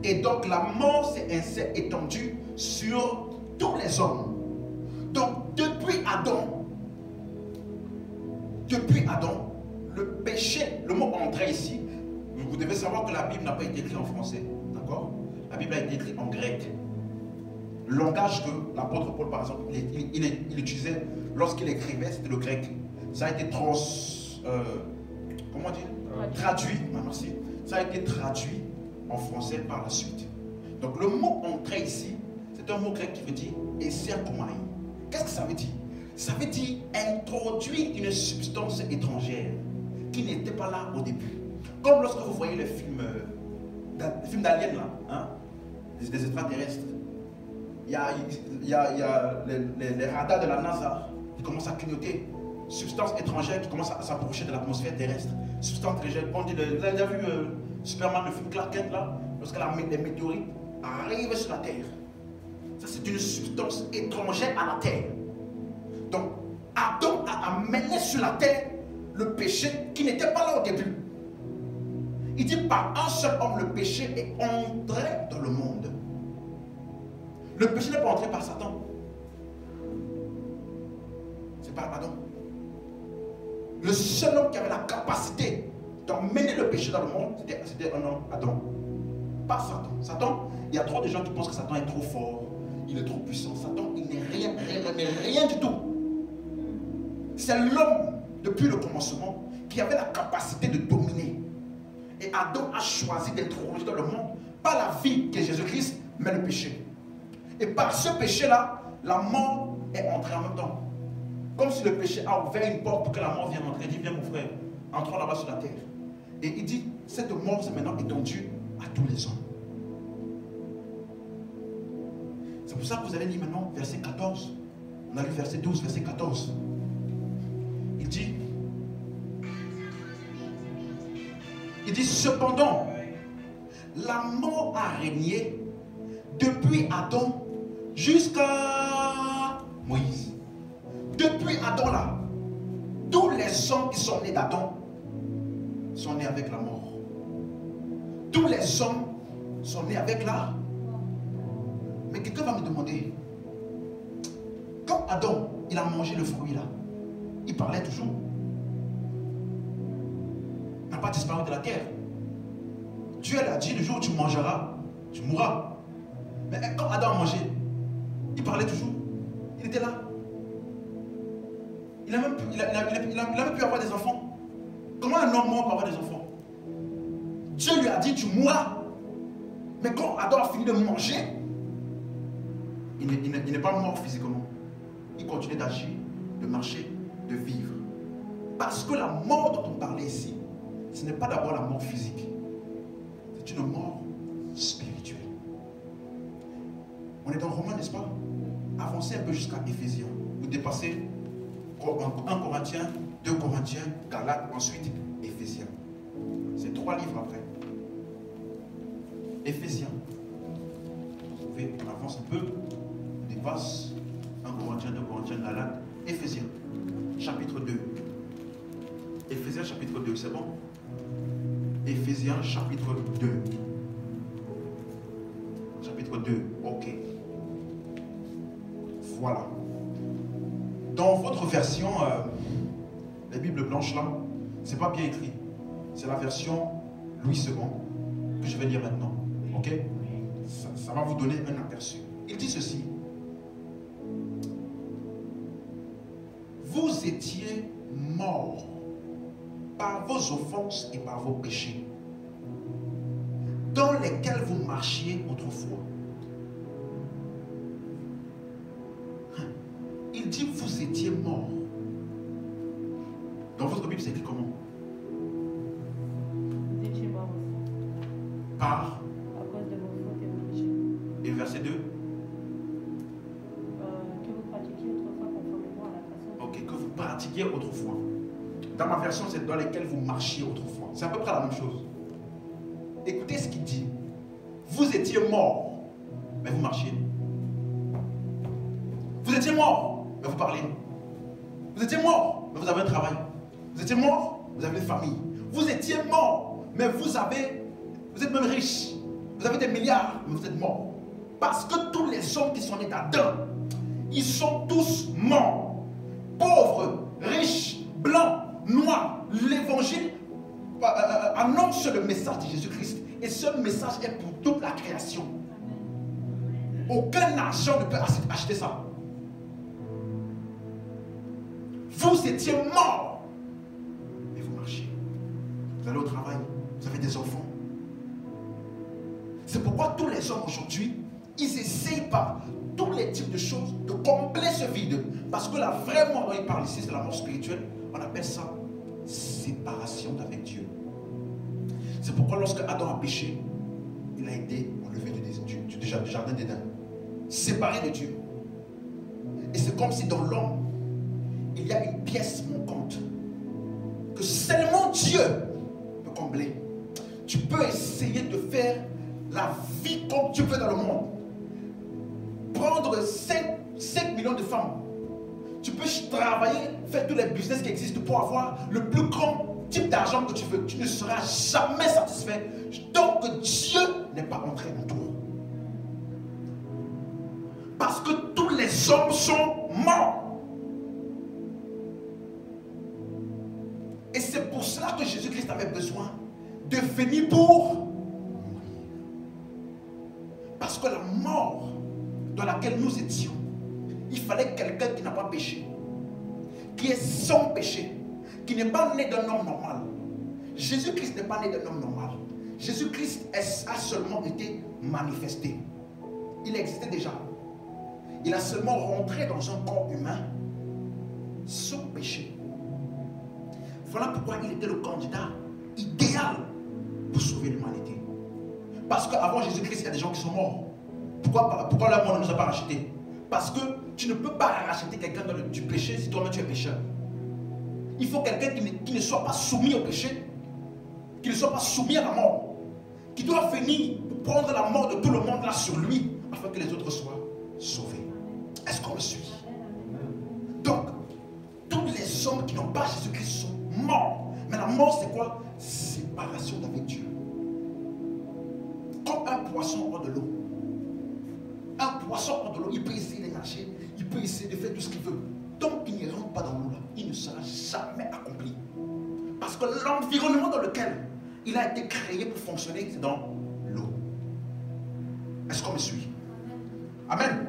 Et donc la mort s'est ainsi étendue sur tous les hommes. Donc depuis Adam, le péché, le mot entré ici, vous devez savoir que la Bible n'a pas été écrite en français. D'accord? La Bible a été écrite en grec. Le langage que l'apôtre Paul, par exemple, il utilisait lorsqu'il écrivait, c'était le grec. Ça a été traduit. Merci. Ça a été traduit en français par la suite. Donc le mot entré ici, c'est un mot grec qui veut dire eserkomai. Qu'est-ce que ça veut dire? Ça veut dire introduire une substance étrangère qui n'était pas là au début. Comme lorsque vous voyez les films d'aliens là, hein, des extraterrestres. Il y a les radars de la NASA qui commencent à clignoter. Substance étrangère qui commence à s'approcher de l'atmosphère terrestre. Substance étrangère, on dit, vous avez déjà vu Superman, le film Clark Kent là, lorsque les météorites arrivent sur la Terre. Ça c'est une substance étrangère à la Terre. Donc Adam a amené sur la Terre le péché qui n'était pas là au début. Il dit par un seul homme le péché est entré dans le monde. Le péché n'est pas entré par Satan. C'est par Adam. Le seul homme qui avait la capacité d'emmener le péché dans le monde, c'était un homme, Adam. Pas Satan. Satan, il y a trop de gens qui pensent que Satan est trop fort, il est trop puissant. Satan, il n'est rien du tout. C'est l'homme, depuis le commencement, qui avait la capacité de dominer. Et Adam a choisi d'introduire dans le monde, pas la vie qui est Jésus-Christ, mais le péché. Et par ce péché-là, la mort est entrée en même temps. Comme si le péché a ouvert une porte pour que la mort vienne entrer. Il dit, viens mon frère, entrons là-bas sur la terre. Et il dit, cette mort c'est maintenant étendue à tous les hommes. C'est pour ça que vous allez lire maintenant verset 14. On a lu verset 12, verset 14. Il dit, cependant, la mort a régné depuis Adam jusqu'à Moïse. Depuis Adam là, tous les hommes qui sont nés d'Adam sont nés avec la mort. Tous les hommes sont nés avec la... Mais quelqu'un va me demander, quand Adam, il a mangé le fruit là, il parlait toujours. Il n'a pas disparu de la terre. Dieu a dit, le jour où tu mangeras, tu mourras. Mais quand Adam a mangé, il parlait toujours. Il était là. Il a même pu avoir des enfants. Comment un homme mort peut avoir des enfants? Dieu lui a dit, tu mourras. Mais quand Adam a fini de manger, il n'est pas mort physiquement. Il continue d'agir, de marcher, de vivre. Parce que la mort dont on parlait ici, ce n'est pas d'abord la mort physique. C'est une mort spirituelle. On est dans Romains, n'est-ce pas? Avancez un peu jusqu'à Éphésiens. Vous dépassez 1 Corinthiens, 2 Corinthiens, Galates, ensuite Éphésiens. C'est 3 livres après. Éphésiens. Vous pouvez, on avance un peu, on dépasse 1 Corinthiens, 2 Corinthiens, Galates, Éphésiens, chapitre 2. Éphésiens chapitre 2, c'est bon? Éphésiens chapitre 2. Chapitre 2, ok. Voilà. Dans votre version, les Bibles blanches là, c'est pas bien écrit. C'est la version Louis II que je vais lire maintenant. Ok? Ça va vous donner un aperçu. Il dit ceci. Vous étiez morts par vos offenses et par vos péchés, dans lesquels vous marchiez autrefois. Il dit, vous étiez morts. Dans votre Bible, c'est écrit comment? Vous étiez morts aussi. Par. À cause de vos fautes et vos péchés. Et verset 2. Que vous pratiquiez autrefois conformément à la façon. Ok, que vous pratiquiez autrefois. Dans ma version, c'est dans lesquels vous marchiez autrefois. C'est à peu près la même chose. Écoutez ce qu'il dit. Vous étiez morts, mais vous marchiez. Vous étiez morts, mais vous parlez. Vous étiez morts, mais vous avez un travail. Vous étiez morts, vous avez une famille. Vous étiez morts, mais vous êtes même riche. Vous avez des milliards, mais vous êtes morts. Parce que tous les hommes qui sont nés d'Adam, ils sont tous morts. Pauvres, riches, blancs, noirs. L'évangile annonce le message de Jésus-Christ. Et ce message est pour toute la création. Aucun argent ne peut acheter ça. Vous étiez morts, mais vous marchez. Vous allez au travail, vous avez des enfants. C'est pourquoi tous les hommes aujourd'hui, ils essayent par tous les types de choses de combler ce vide. Parce que la vraie mort dont il parle ici, c'est la mort spirituelle. On appelle ça séparation d'avec Dieu. C'est pourquoi lorsque Adam a péché, il a été enlevé du jardin d'Éden, séparé de Dieu. Et c'est comme si dans l'homme, il y a une pièce manquante que seulement Dieu peut combler. Tu peux essayer de faire la vie comme tu veux dans le monde. Prendre 5 millions de femmes. Tu peux travailler, faire tous les business qui existent pour avoir le plus grand type d'argent que tu veux. Tu ne seras jamais satisfait tant que Dieu n'est pas entré en toi. Parce que tous les hommes sont morts. Et c'est pour cela que Jésus-Christ avait besoin de venir pour mourir. Parce que la mort dans laquelle nous étions, il fallait quelqu'un qui n'a pas péché, qui est sans péché, qui n'est pas né d'un homme normal. Jésus-Christ n'est pas né d'un homme normal. Jésus-Christ a seulement été manifesté. Il existait déjà. Il a seulement rentré dans un corps humain sans péché. Voilà pourquoi il était le candidat idéal pour sauver l'humanité. Parce qu'avant Jésus-Christ, il y a des gens qui sont morts. Pourquoi la mort ne nous a pas rachetés? Parce que tu ne peux pas racheter quelqu'un du péché si toi-même tu es pécheur. Il faut quelqu'un qui ne soit pas soumis au péché, qui ne soit pas soumis à la mort, qui doit venir pour prendre la mort de tout le monde là sur lui, afin que les autres soient sauvés. Est-ce qu'on me suit? Donc, tous les hommes qui n'ont pas Jésus-Christ sont morts. Mais la mort, c'est quoi? Séparation d'avec Dieu. Comme un poisson hors de l'eau. Un poisson hors de l'eau, il peut essayer de nager, il peut essayer de faire tout ce qu'il veut. Tant qu'il ne rentre pas dans l'eau là, il ne sera jamais accompli. Parce que l'environnement dans lequel il a été créé pour fonctionner, c'est dans l'eau. Est-ce qu'on me suit? Amen.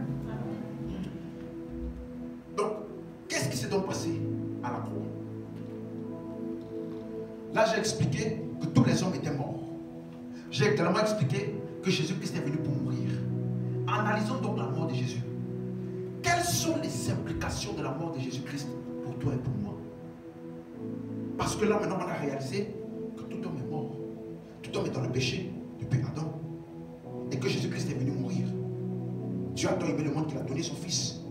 Donc, qu'est-ce qui s'est donc passé à la croix? Là, j'ai expliqué que tous les hommes étaient morts. J'ai également expliqué que Jésus-Christ est venu pour mourir. Analysons donc la mort de Jésus. Quelles sont les implications de la mort de Jésus-Christ pour toi et pour moi? Parce que là, maintenant, on a réalisé que tout homme est mort. Tout homme est dans le péché depuis Adam. Et que Jésus-Christ est venu mourir. Dieu a tant aimé le monde qu'il a donné son Fils.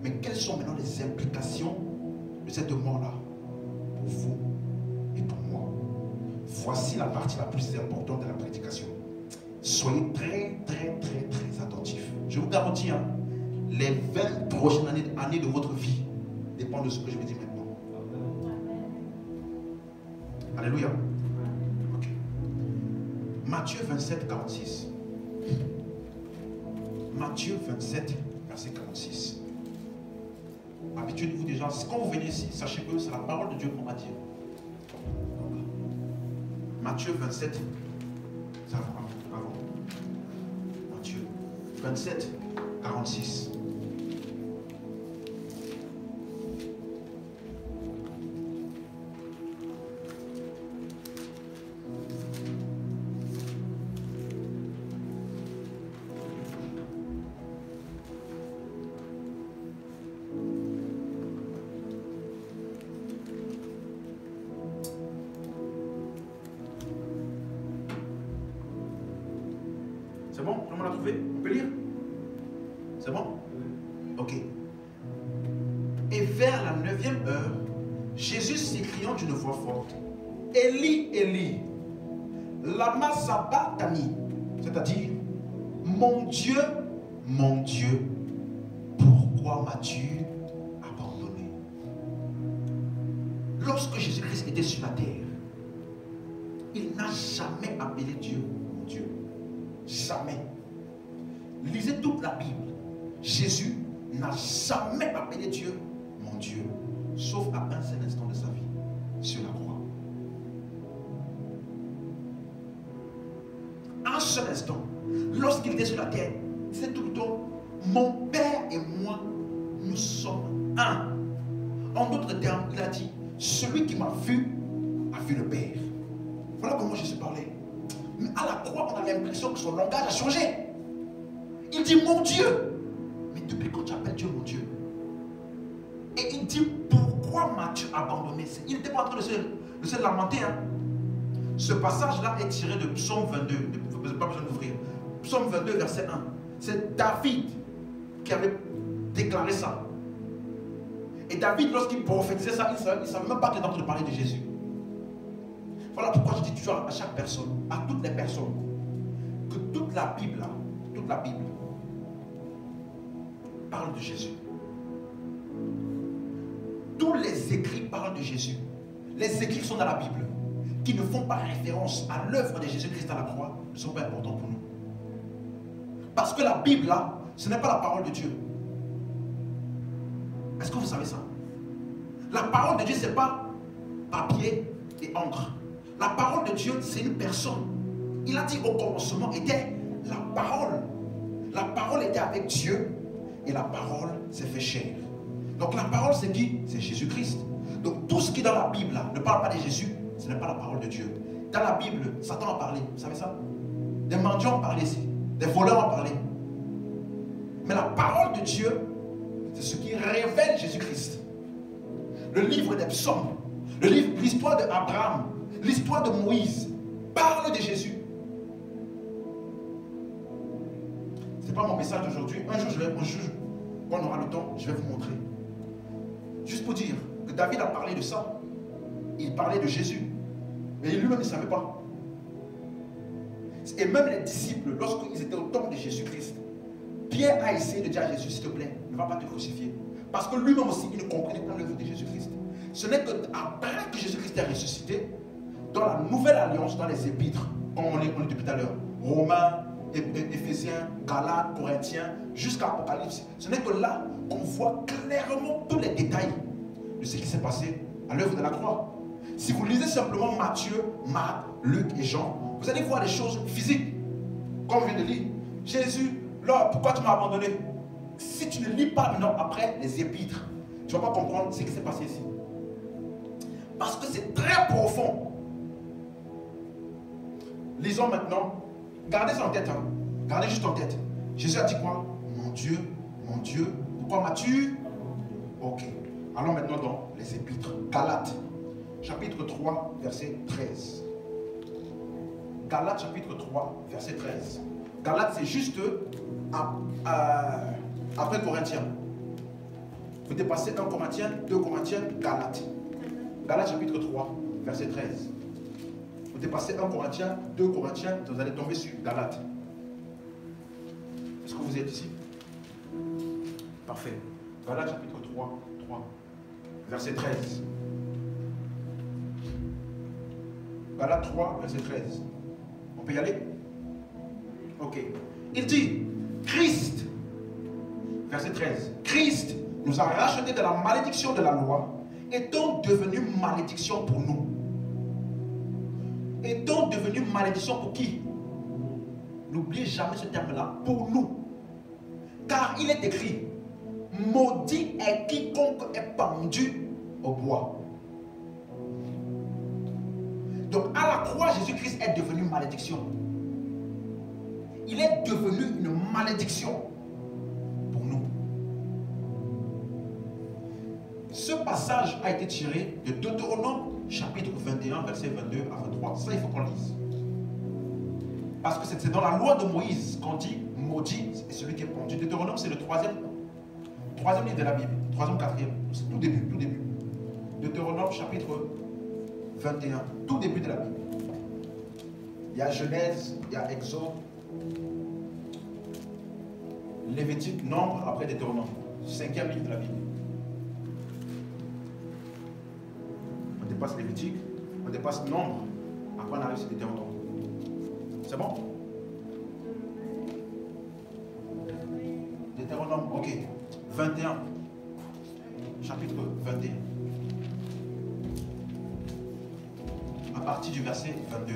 Mais quelles sont maintenant les implications de cette mort-là pour vous et pour moi? Voici la partie la plus importante de la prédication. Soyez très, très, très, très attentifs. Je vous garantis, hein, les 20 prochaines années de votre vie dépendent de ce que je vais dire maintenant. Alléluia. Okay. Matthieu 27, 46. Matthieu 27, verset 46. Habituez-vous déjà, quand vous venez ici, sachez que c'est la parole de Dieu qu'on va dire. Matthieu 27, ça va avant. Matthieu 27, 46. C'est bon? Tout le monde l'a trouvé? On peut lire? C'est bon? Ok. Et vers la 9e heure, Jésus s'écriant d'une voix forte, Élie, Élie, lama sabachthani, c'est-à-dire, mon Dieu, pourquoi m'as-tu abandonné? Lorsque Jésus-Christ était sur la terre, il n'a jamais appelé Dieu mon Dieu. Jamais. Lisez toute la Bible. Jésus n'a jamais appelé Dieu mon Dieu, sauf à un seul instant de sa vie, sur la croix. Un seul instant. Lorsqu'il était sur la terre, il disait tout le temps, mon Père et moi, nous sommes un. En d'autres termes, il a dit, celui qui m'a vu a vu le Père. Voilà comment Jésus parlait. Mais à la croix, on a l'impression que son langage a changé. Il dit mon Dieu. Mais depuis quand tu appelles Dieu mon Dieu? Et il dit pourquoi m'as-tu abandonné? Il n'était pas en train de se lamenter. Hein. Ce passage-là est tiré de Psaume 22. Vous n'avez pas besoin d'ouvrir. Psaume 22, verset 1. C'est David qui avait déclaré ça. Et David, lorsqu'il prophétisait ça, il ne savait même pas qu'il était en train de parler de Jésus. Voilà pourquoi je dis toujours à chaque personne, à toutes les personnes, que toute la Bible parle de Jésus. Tous les écrits parlent de Jésus. Les écrits qui sont dans la Bible, qui ne font pas référence à l'œuvre de Jésus-Christ à la croix, ne sont pas importants pour nous. Parce que la Bible, là, ce n'est pas la parole de Dieu. Est-ce que vous savez ça? La parole de Dieu, ce n'est pas papier et encre. La parole de Dieu, c'est une personne. Il a dit au commencement était la parole. La parole était avec Dieu et la parole s'est fait chair. Donc la parole, c'est qui? C'est Jésus-Christ. Donc tout ce qui est dans la Bible là, ne parle pas de Jésus, ce n'est pas la parole de Dieu. Dans la Bible, Satan a parlé, vous savez ça? Des mendiants ont parlé ici, des voleurs ont parlé. Mais la parole de Dieu, c'est ce qui révèle Jésus-Christ. Le livre des psaumes, l'histoire d'Abraham, l'histoire de Moïse, parle de Jésus. Ce n'est pas mon message d'aujourd'hui. Un jour, quand on aura le temps, je vais vous montrer. Juste pour dire que David a parlé de ça. Il parlait de Jésus. Mais lui-même ne savait pas. Et même les disciples, lorsqu'ils étaient au temple de Jésus-Christ, Pierre a essayé de dire à Jésus, s'il te plaît, ne va pas te crucifier. Parce que lui-même aussi, il ne comprenait pas l'œuvre de Jésus-Christ. Ce n'est qu'après que Jésus-Christ est ressuscité, dans la nouvelle alliance, dans les épîtres, comme on est depuis tout à l'heure, Romains, Éphésiens, Galates, Corinthiens, jusqu'à Apocalypse, ce n'est que là qu'on voit clairement tous les détails de ce qui s'est passé à l'œuvre de la croix. Si vous lisez simplement Matthieu, Marc, Luc et Jean, vous allez voir des choses physiques. Comme on vient de lire, Jésus, là, pourquoi tu m'as abandonné? Si tu ne lis pas maintenant après les épîtres, tu ne vas pas comprendre ce qui s'est passé ici. Parce que c'est très profond. Lisons maintenant. Gardez ça en tête. Hein. Gardez juste en tête. Jésus a dit quoi? Mon Dieu, pourquoi m'as-tu? Ok. Allons maintenant dans les épîtres. Galates, chapitre 3, verset 13. Galates, chapitre 3, verset 13. Galates, c'est juste après Corinthiens. Vous dépassez 1 Corinthiens, 2 Corinthiens, Galates. Galates, chapitre 3, verset 13. Vous dépassez 1 Corinthiens, 2 Corinthiens, vous allez tomber sur Galates. Est-ce que vous êtes ici? Parfait. Galates, chapitre 3, verset 13. Galates 3, verset 13. On peut y aller? Ok. Il dit, Christ, verset 13, Christ nous a rachetés de la malédiction de la loi, étant devenu malédiction pour nous. Étant devenu malédiction pour qui? N'oubliez jamais ce terme-là, pour nous. Car il est écrit, maudit est quiconque est pendu au bois. Donc à la croix, Jésus-Christ est devenu malédiction. Il est devenu une malédiction pour nous. Ce passage a été tiré de Deutéronome chapitre 21, verset 22 à 23. Ça, il faut qu'on lise. Parce que c'est dans la loi de Moïse qu'on dit maudit est celui qui est pendu. Deutéronome, c'est le troisième livre de la Bible. Troisième, quatrième. C'est tout début, tout début. Deutéronome, chapitre 21. Tout début de la Bible. Il y a Genèse, il y a Exode, Lévitique, Nombre, après Deutéronome. Cinquième livre de la Bible. On dépasse Lévitique, on dépasse Nombre, après on arrive sur Deutéronome. C'est bon? Deutéronome, ok. 21. Chapitre 21. À partir du verset 22.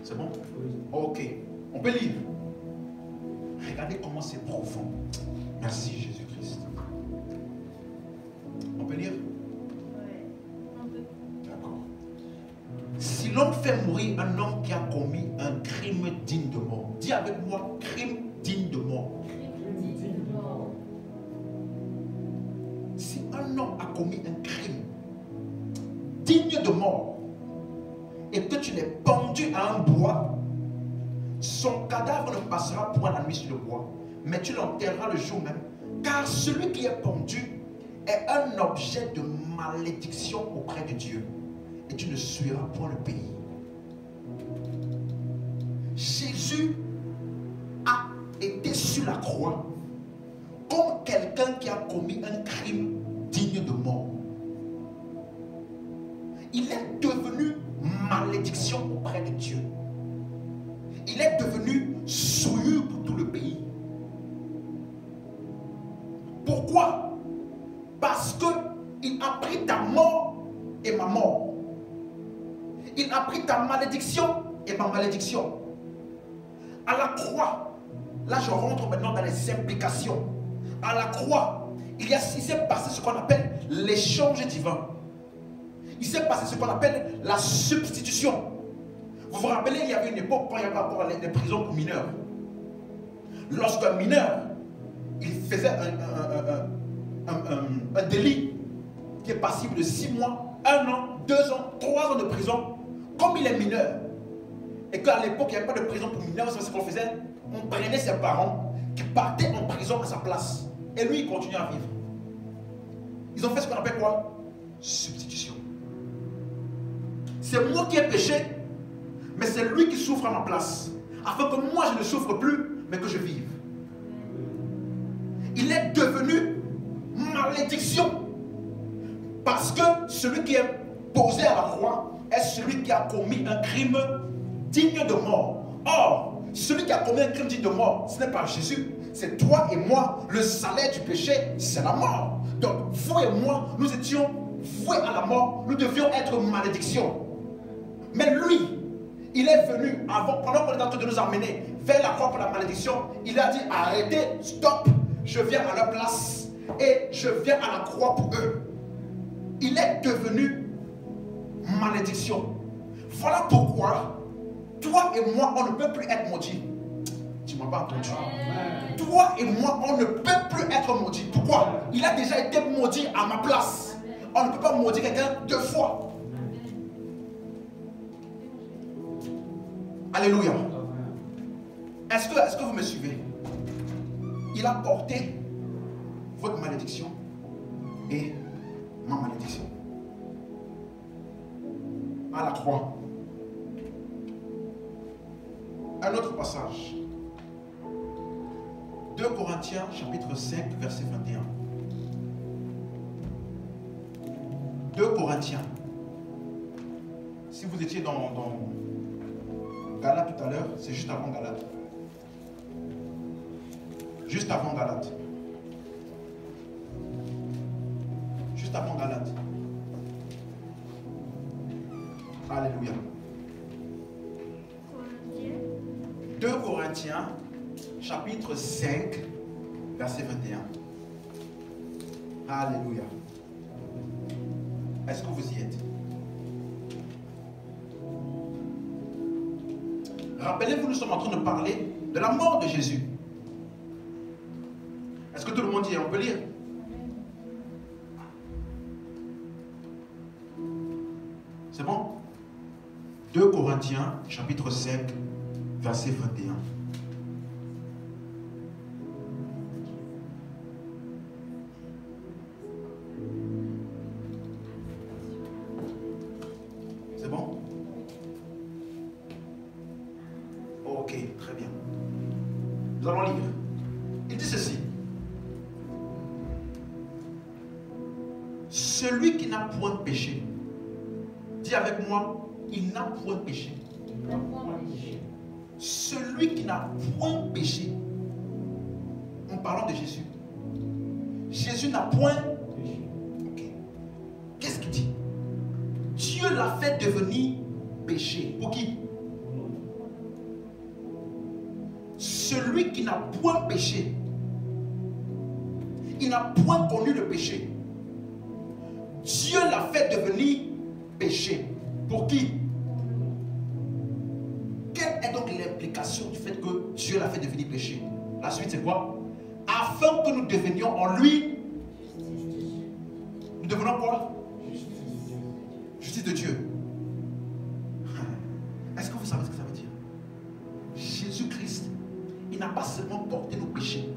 C'est bon? Ok. On peut lire. Regardez comment c'est profond. Merci Jésus-Christ. On peut lire? D'accord. Si l'homme fait mourir un homme qui a commis un crime digne de mort, dis avec moi, crime digne de mort. Si un homme a commis un crime digne de mort et que tu l'es pendu à un bois, son cadavre ne passera point la nuit sur le bois, mais tu l'enterreras le jour même, car celui qui est pendu est un objet de malédiction auprès de Dieu, et tu ne suivras point le pays. Jésus a été sur la croix comme quelqu'un qui a commis un crime digne de mort. Il est devenu malédiction auprès de Dieu. Il est devenu souillure pour tout le pays. Pourquoi? Parce qu'il a pris ta mort et ma mort. Il a pris ta malédiction et ma malédiction. À la croix, là je rentre maintenant dans les implications. À la croix, il s'est passé ce qu'on appelle l'échange divin. Il s'est passé ce qu'on appelle la substitution. Vous vous rappelez, il y avait une époque quand il y avait encore les prisons pour mineurs. Lorsqu'un mineur, il faisait un délit qui est passible de 6 mois, 1 an, 2 ans, 3 ans de prison, comme il est mineur, et qu'à l'époque il n'y avait pas de prison pour mineurs, c'est ce qu'on faisait, on prenait ses parents qui partaient en prison à sa place. Et lui, il continuait à vivre. Ils ont fait ce qu'on appelle quoi? Substitution. C'est moi qui ai péché, mais c'est lui qui souffre à ma place, afin que moi je ne souffre plus, mais que je vive. Il est devenu malédiction, parce que celui qui est posé à la croix est celui qui a commis un crime digne de mort. Or, celui qui a commis un crime digne de mort, ce n'est pas Jésus, c'est toi et moi. Le salaire du péché, c'est la mort. Donc, vous et moi, nous étions voués à la mort, nous devions être malédiction. Mais lui, il est venu avant, pendant qu'on est en train de nous emmener vers la croix pour la malédiction, il a dit arrêtez, stop, je viens à leur place et je viens à la croix pour eux. Il est devenu malédiction. Voilà pourquoi toi et moi, on ne peut plus être maudits. Tu ne m'as pas entendu. Toi et moi, on ne peut plus être maudits. Pourquoi? Il a déjà été maudit à ma place. On ne peut pas maudire quelqu'un 2 fois. Alléluia. Est-ce que vous me suivez? Il a porté votre malédiction et ma malédiction à la croix. Un autre passage. 2 Corinthiens chapitre 5 verset 21. 2 Corinthiens. Si vous étiez dans Galates tout à l'heure, c'est juste avant Galates. Juste avant Galates. Juste avant Galates. Alléluia. 2 Corinthiens, chapitre 5, verset 21. Alléluia. Est-ce que vous y êtes? Rappelez-vous, nous sommes en train de parler de la mort de Jésus. Est-ce que tout le monde y est? On peut lire? C'est bon? 2 Corinthiens, chapitre 5, verset 21. C'est bon? Ok, très bien. Nous allons lire. Il dit ceci. Celui qui n'a point péché, dis avec moi, il n'a point péché. Celui qui n'a point péché, en parlant de Jésus, Jésus n'a point péché. Okay. Qu'est-ce qu'il dit? Dieu l'a fait devenir péché. Pour qui? Celui qui n'a point péché, il n'a point connu le péché. Dieu l'a fait devenir péché. Pour qui? Quelle est donc l'implication du fait que Dieu l'a fait devenir péché? La suite c'est quoi? Afin que nous devenions en lui. Nous devenons quoi? Justice de Dieu. Est-ce que vous savez ce que ça veut dire? Jésus-Christ, il n'a pas seulement porté nos péchés.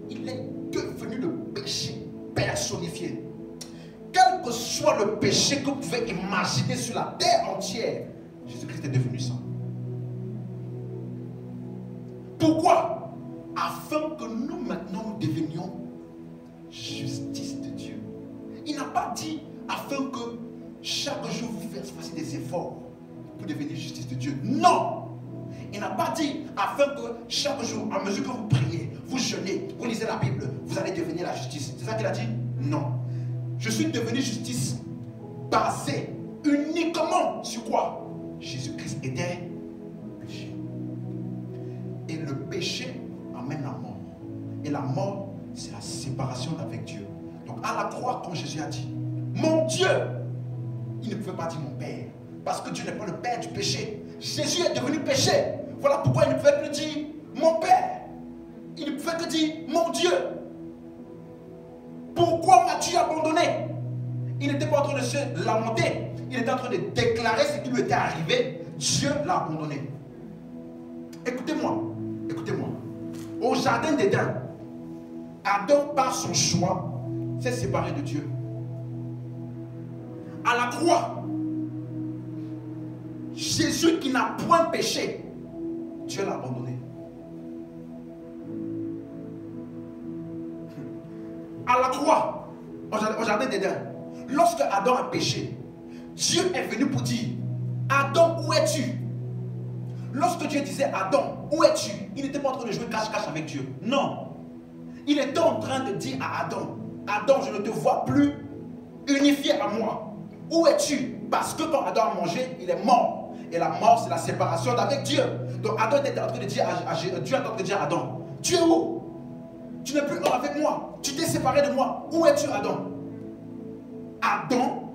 Il est devenu le péché personnifié. Quel que soit le péché que vous pouvez imaginer sur la terre entière, Jésus-Christ est devenu ça. Pourquoi? Afin que nous maintenant nous devenions justice de Dieu. Il n'a pas dit afin que chaque jour vous fassiez des efforts pour devenir justice de Dieu. Non! Il n'a pas dit afin que chaque jour, à mesure que vous priez, vous jeûnez, vous lisez la Bible, vous allez devenir la justice. C'est ça qu'il a dit? Non. Je suis devenu justice basée uniquement sur quoi? Jésus-Christ était péché. Et le péché amène la mort. Et la mort, c'est la séparation d'avec Dieu. Donc à la croix, quand Jésus a dit, mon Dieu, il ne pouvait pas dire mon Père. Parce que Dieu n'est pas le Père du péché. Jésus est devenu péché. Voilà pourquoi il ne pouvait plus dire mon Père. Il ne pouvait que dire mon Dieu. Pourquoi m'as-tu abandonné? Il n'était pas en train de se lamenter. Il était en train de déclarer ce qui lui était arrivé. Dieu l'a abandonné. Écoutez-moi. Écoutez-moi. Au jardin d'Éden, Adam, par son choix, s'est séparé de Dieu. À la croix, Jésus qui n'a point péché, Dieu l'a abandonné. À la croix, au jardin d'Éden, lorsque Adam a péché, Dieu est venu pour dire, Adam, où es-tu? Lorsque Dieu disait, Adam, où es-tu? Il n'était pas en train de jouer cache-cache avec Dieu. Non. Il était en train de dire à Adam, Adam, je ne te vois plus unifié à moi. Où es-tu? Parce que quand Adam a mangé, il est mort. Et la mort, c'est la séparation d'avec Dieu. Donc Adam était en train de dire Dieu est en train de dire à Adam, tu es où? Tu n'es plus un avec moi. Tu t'es séparé de moi. Où es-tu, Adam? Adam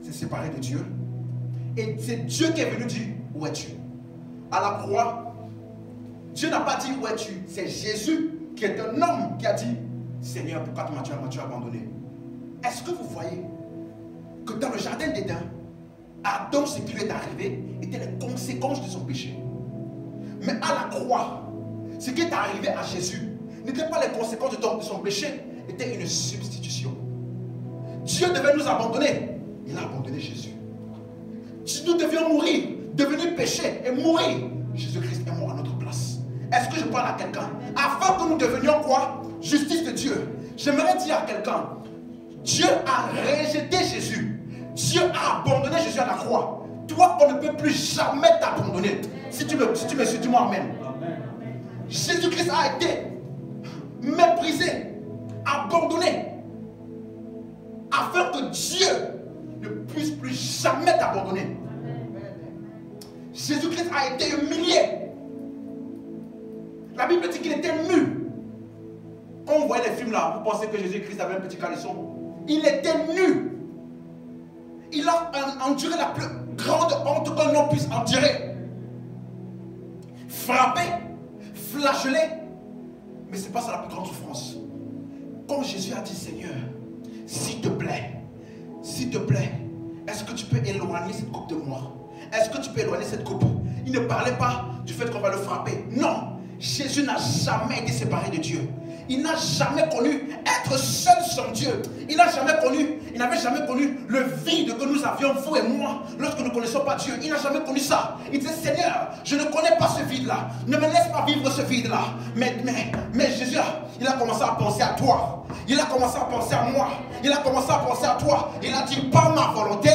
s'est séparé de Dieu. Et c'est Dieu qui est venu dire, où es-tu? À la croix, Dieu n'a pas dit où es-tu. C'est Jésus qui est un homme qui a dit, Seigneur, pourquoi m'as-tu abandonné? Est-ce que vous voyez que dans le jardin d'Éden, Adam, ce qui lui est arrivé, était les conséquences de son péché. Mais à la croix, ce qui est arrivé à Jésus n'était pas les conséquences de son péché, était une substitution. Dieu devait nous abandonner. Il a abandonné Jésus. Si nous devions mourir, devenir péché et mourir, Jésus-Christ est mort à notre place. Est-ce que je parle à quelqu'un? Afin que nous devenions quoi? Justice de Dieu. J'aimerais dire à quelqu'un, Dieu a rejeté Jésus. Dieu a abandonné Jésus à la croix. Toi, on ne peut plus jamais t'abandonner. Si tu me suis, dis-moi amen. Jésus-Christ a été méprisé, abandonné, afin que Dieu ne puisse plus jamais t'abandonner. Jésus-Christ a été humilié. La Bible dit qu'il était nu. Quand on voyait les films là, vous pensez que Jésus-Christ avait un petit caleçon? Il était nu. Il a enduré la plus grande honte qu'un homme puisse endurer. Frappé, flagellé. Mais ce n'est pas ça la plus grande souffrance. Quand Jésus a dit, Seigneur, s'il te plaît, est-ce que tu peux éloigner cette coupe de moi? est-ce que tu peux éloigner cette coupe? Il ne parlait pas du fait qu'on va le frapper. Non, Jésus n'a jamais été séparé de Dieu. Il n'a jamais connu être seul sans Dieu. Il n'avait jamais connu le vide que nous avions, vous et moi, lorsque nous ne connaissons pas Dieu. Il n'a jamais connu ça. Il disait, Seigneur, je ne connais pas ce vide-là. Ne me laisse pas vivre ce vide-là. Mais Jésus, il a commencé à penser à toi. Il a commencé à penser à moi. Il a commencé à penser à toi. Il a dit, pas ma volonté,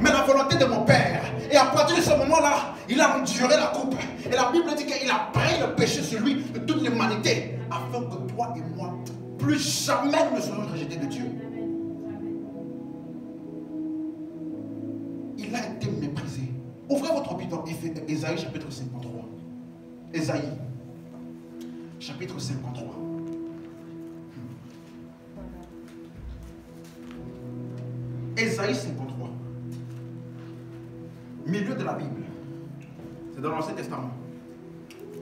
mais la volonté de mon Père. Et à partir de ce moment-là, il a enduré la coupe. Et la Bible dit qu'il a pris le péché sur lui de toute l'humanité, afin que toi et moi, plus jamais nous ne serons rejetés de Dieu. Il a été méprisé. Ouvrez votre Bible dans Ésaïe chapitre 53. Ésaïe chapitre 53. Ésaïe 53. Milieu de la Bible. C'est dans l'Ancien Testament.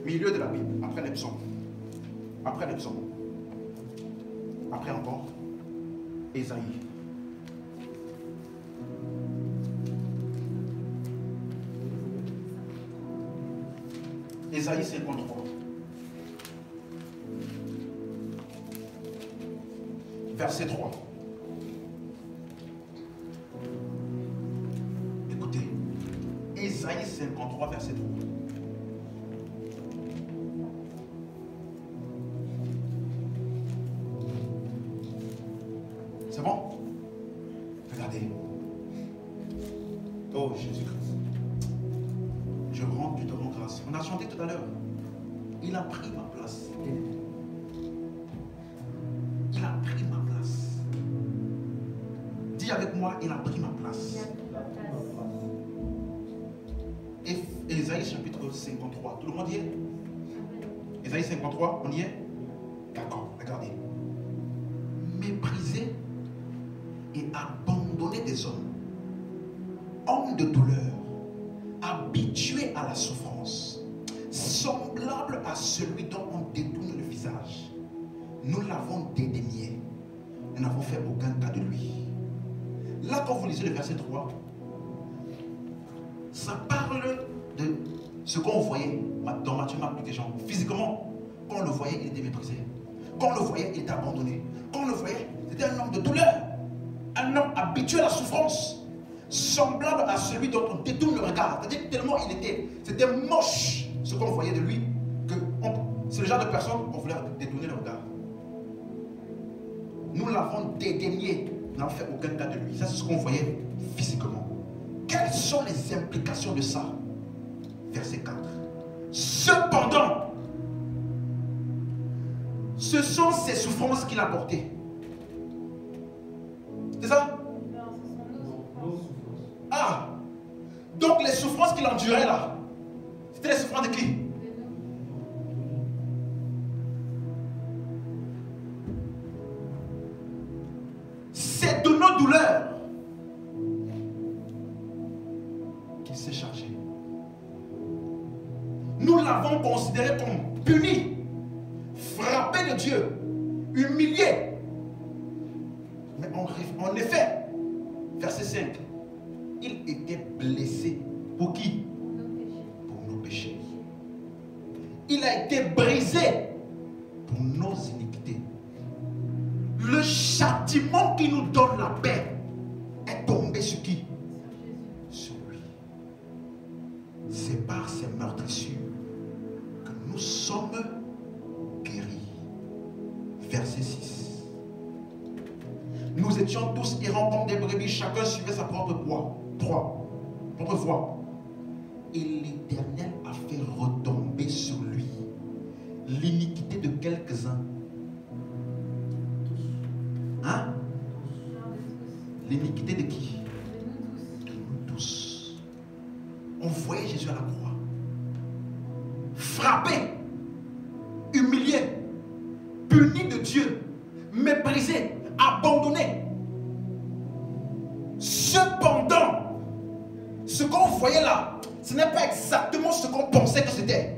Milieu de la Bible. Après les psaumes. Après les psaumes. Après encore, Ésaïe. Ésaïe 53. Verset 3. Écoutez. Ésaïe 53, verset 3. C'est bon? Regardez. Oh Jésus-Christ. Je rends du ton grâce. On a chanté tout à l'heure. Il a pris ma place. Il a pris ma place. Dis avec moi, il a pris ma place. Ésaïe chapitre 53. Tout le monde y est? Ésaïe 53, on y est? D'accord, regardez. Méprisé et abandonné des hommes, homme de douleur, habitué à la souffrance, semblable à celui dont on détourne le visage. Nous l'avons dédaigné. Nous n'avons fait aucun cas de lui. Là, quand vous lisez le verset 3, ça parle de ce qu'on voyait dans Matthieu, Marc, Luc et Jean. Physiquement, quand on le voyait, il était méprisé. Quand on le voyait, il était abandonné. Quand on le voyait, c'était un homme de douleur. Un homme habitué à la souffrance. Semblable à celui dont on détourne le regard. C'est-à-dire que tellement c'était moche ce qu'on voyait de lui, que c'est le genre de personne qu'on voulait détourner le regard. Nous l'avons dédaigné. Nous n'avons fait aucun cas de lui. Ça, c'est ce qu'on voyait physiquement. Quelles sont les implications de ça? Verset 4. Cependant, ce sont ces souffrances qu'il a portées. C'est ça? Ah! Donc les souffrances qu'il endurait là, c'était les souffrances de qui? C'est de nos douleurs qu'il s'est chargé. Nous l'avons considéré comme puni, frappé de Dieu, humilié. Mais en effet, verset 5, il était blessé. Pour qui? Pour nos péchés. Il a été brisé pour nos iniquités. Le châtiment qui nous donne la paix est tombé sur qui? Sur lui. C'est par ses meurtrissures que nous sommes guéris. Verset 6. Nous étions tous errants comme des brebis, chacun suivait sa propre voie. Et l'Éternel a fait retomber sur lui l'iniquité de quelques-uns. Hein? L'iniquité de qui? De nous tous. On voyait Jésus à la croix. Frappé, humilié, puni de Dieu, méprisé, abandonné. Cependant, ce qu'on voyait là, ce n'est pas exactement ce qu'on pensait que c'était.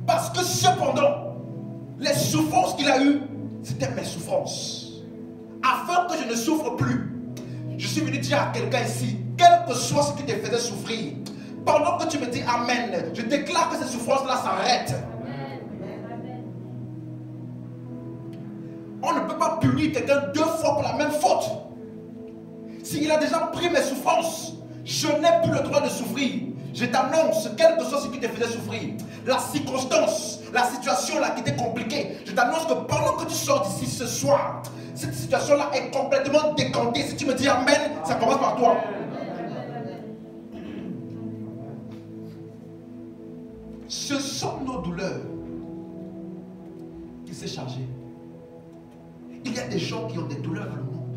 Parce que cependant, les souffrances qu'il a eues, c'était mes souffrances. Afin que je ne souffre plus. Je suis venu dire à quelqu'un ici, quel que soit ce qui te faisait souffrir, pendant que tu me dis Amen, je déclare que ces souffrances-là s'arrêtent. On ne peut pas punir quelqu'un 2 fois pour la même faute. S'il a déjà pris mes souffrances, je n'ai plus le droit de souffrir. Je t'annonce, quel que soit ce qui te faisait souffrir, la circonstance, la situation là qui était compliquée, je t'annonce que pendant que tu sors d'ici ce soir, cette situation-là est complètement décantée. Si tu me dis Amen, ça commence par toi. Ce sont nos douleurs qui s'est chargé. Il y a des gens qui ont des douleurs dans le monde.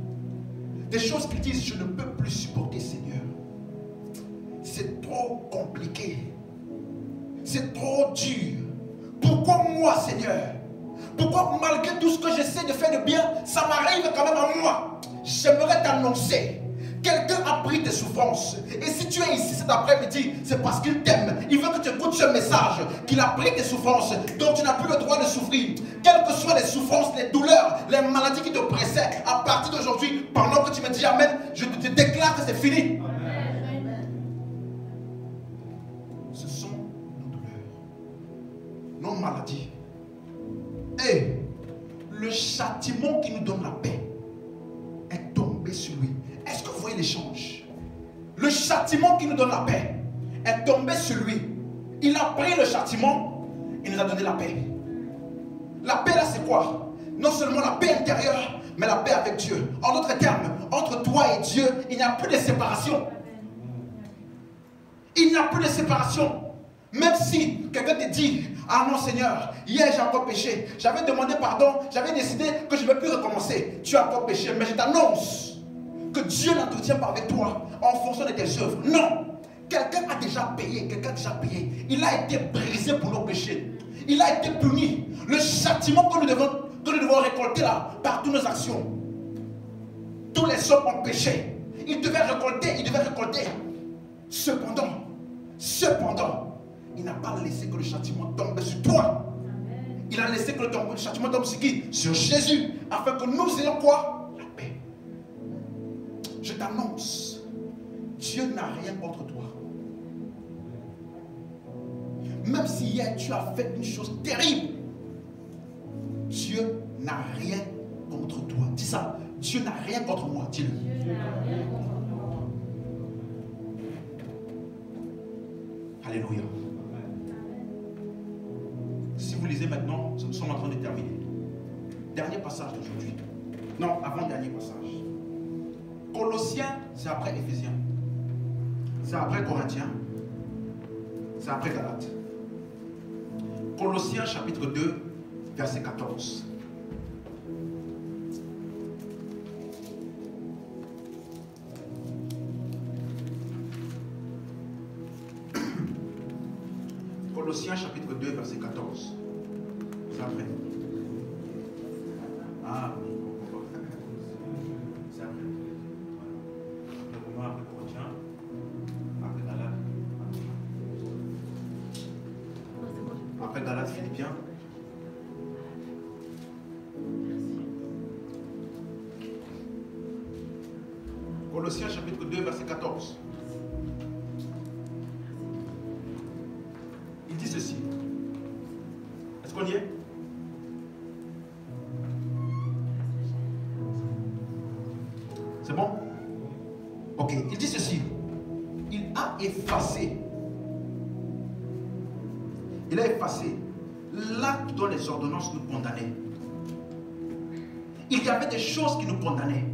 Des choses qu'ils disent, je ne peux plus supporter, Seigneur. C'est trop compliqué. C'est trop dur. Pourquoi moi, Seigneur? Pourquoi malgré tout ce que j'essaie de faire de bien, ça m'arrive quand même à moi? J'aimerais t'annoncer. Quelqu'un a pris tes souffrances. Et si tu es ici cet après-midi, c'est parce qu'il t'aime. Il veut que tu écoutes ce message. Qu'il a pris tes souffrances. Donc tu n'as plus le droit de souffrir. Quelles que soient les souffrances, les douleurs, les maladies qui te pressaient, à partir d'aujourd'hui, pendant que tu me dis Amen, je te déclare que c'est fini. Amen. Ce sont nos douleurs, nos maladies. Et le châtiment qui nous donne la paix est tombé sur lui. Est-ce que vous voyez l'échange? Le châtiment qui nous donne la paix est tombé sur lui. Il a pris le châtiment, il nous a donné la paix. La paix là c'est quoi? Non seulement la paix intérieure, mais la paix avec Dieu. En d'autres termes, entre toi et Dieu, il n'y a plus de séparation. Il n'y a plus de séparation. Même si quelqu'un te dit, ah non Seigneur, hier j'ai encore péché, j'avais demandé pardon, j'avais décidé que je ne vais plus recommencer. Tu as encore péché, mais je t'annonce que Dieu n'entretient pas avec toi en fonction de tes œuvres. Non. Quelqu'un a déjà payé. Il a été brisé pour nos péchés. Il a été puni. Le châtiment que nous devons récolter là, par toutes nos actions. Tous les hommes ont péché. Il devait récolter. Cependant, il n'a pas laissé que le châtiment tombe sur toi. Il a laissé que le châtiment tombe sur qui? Sur Jésus. Afin que nous ayons quoi? La paix. Je t'annonce, Dieu n'a rien contre toi. Même si hier tu as fait une chose terrible, Dieu n'a rien contre toi. Dis ça, Dieu n'a rien contre moi. Dis-le. Alléluia. Si vous lisez maintenant, nous sommes en train de terminer. Dernier passage d'aujourd'hui. Non, avant-dernier passage. Colossiens, c'est après Éphésiens. C'est après Corinthiens. C'est après Galates. Colossiens chapitre 2, verset 14. Colossiens chapitre 2, verset 14. C'est après. Ah oui. C'est après. Après Corinthiens. Après Galates. Après Galates, Philippiens. Colossiens chapitre 2, verset 14. Il dit ceci. Est-ce qu'on y est? C'est bon? Ok, il dit ceci. Il a effacé l'acte dont les ordonnances nous condamnaient. Il y avait des choses qui nous condamnaient.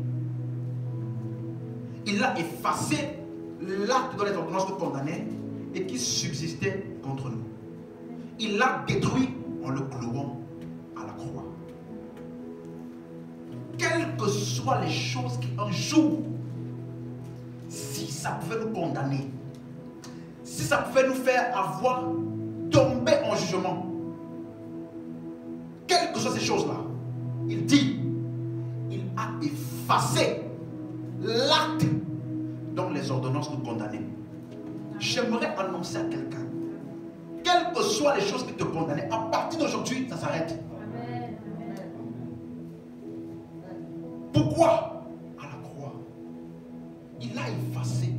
Il a effacé l'acte dont les ordonnances nous condamnaient et qui subsistait contre nous. Il l'a détruit en le clouant à la croix. Quelles que soient les choses qui un jour, si ça pouvait nous condamner, si ça pouvait nous faire avoir tombé en jugement, quelles que soient ces choses-là, il dit, il a effacé l'acte dont les ordonnances nous condamnaient. J'aimerais annoncer à quelqu'un, quelles que soient les choses qui te condamnaient, à partir d'aujourd'hui, ça s'arrête. Pourquoi? À la croix, il a effacé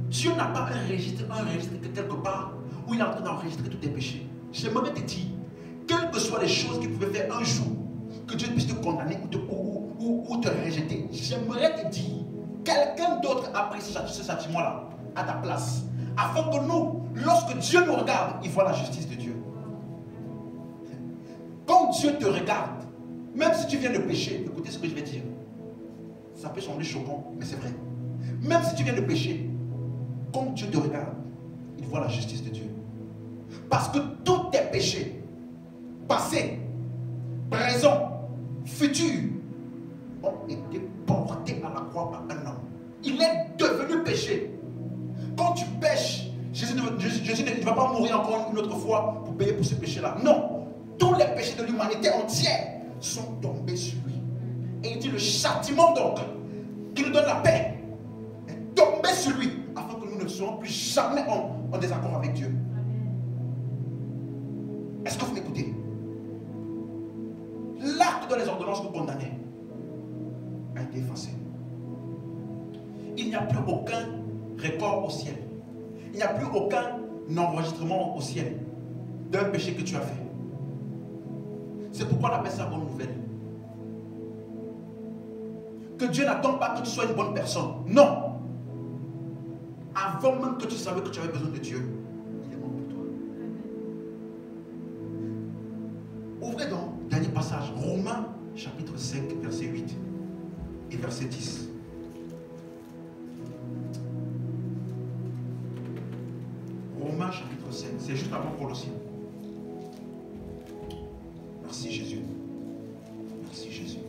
Dieu n'a pas un registre quelque part où il est en train d'enregistrer tous tes péchés. J'aimerais te dire, quelles que soient les choses qu'il pouvait faire un jour, que Dieu puisse te condamner ou te rejeter, j'aimerais te dire, quelqu'un d'autre a pris ce sentiment-là à ta place. Afin que nous, lorsque Dieu nous regarde, il voit la justice de Dieu. Quand Dieu te regarde, même si tu viens de pécher, écoutez ce que je vais dire. Ça peut sembler choquant, mais c'est vrai. Même si tu viens de pécher, quand Dieu te regarde, il voit la justice de Dieu. Parce que tous tes péchés, passés, présents, futurs, ont été portés à la croix par un homme. Il est devenu péché. Quand tu pêches, Jésus ne va pas mourir encore une autre fois pour payer pour ce péché-là. Non. Tous les péchés de l'humanité entière sont tombés sur lui. Et il dit le châtiment donc, qui nous donne la paix, est tombé sur lui, afin que nous ne soyons plus jamais en désaccord avec Dieu. Est-ce que vous m'écoutez? L'acte de les ordonnances nous condamnait a été effacé. Il n'y a plus aucun record au ciel. Il n'y a plus aucun enregistrement au ciel d'un péché que tu as fait. C'est pourquoi on appelle ça bonne nouvelle. Que Dieu n'attend pas que tu sois une bonne personne. Non. Avant même que tu savais que tu avais besoin de Dieu, il est mort pour toi. Ouvrez donc, dernier passage, Romains chapitre 5, verset 8 et verset 10. Romains chapitre 5, c'est juste avant Colossiens. Merci Jésus. Merci Jésus.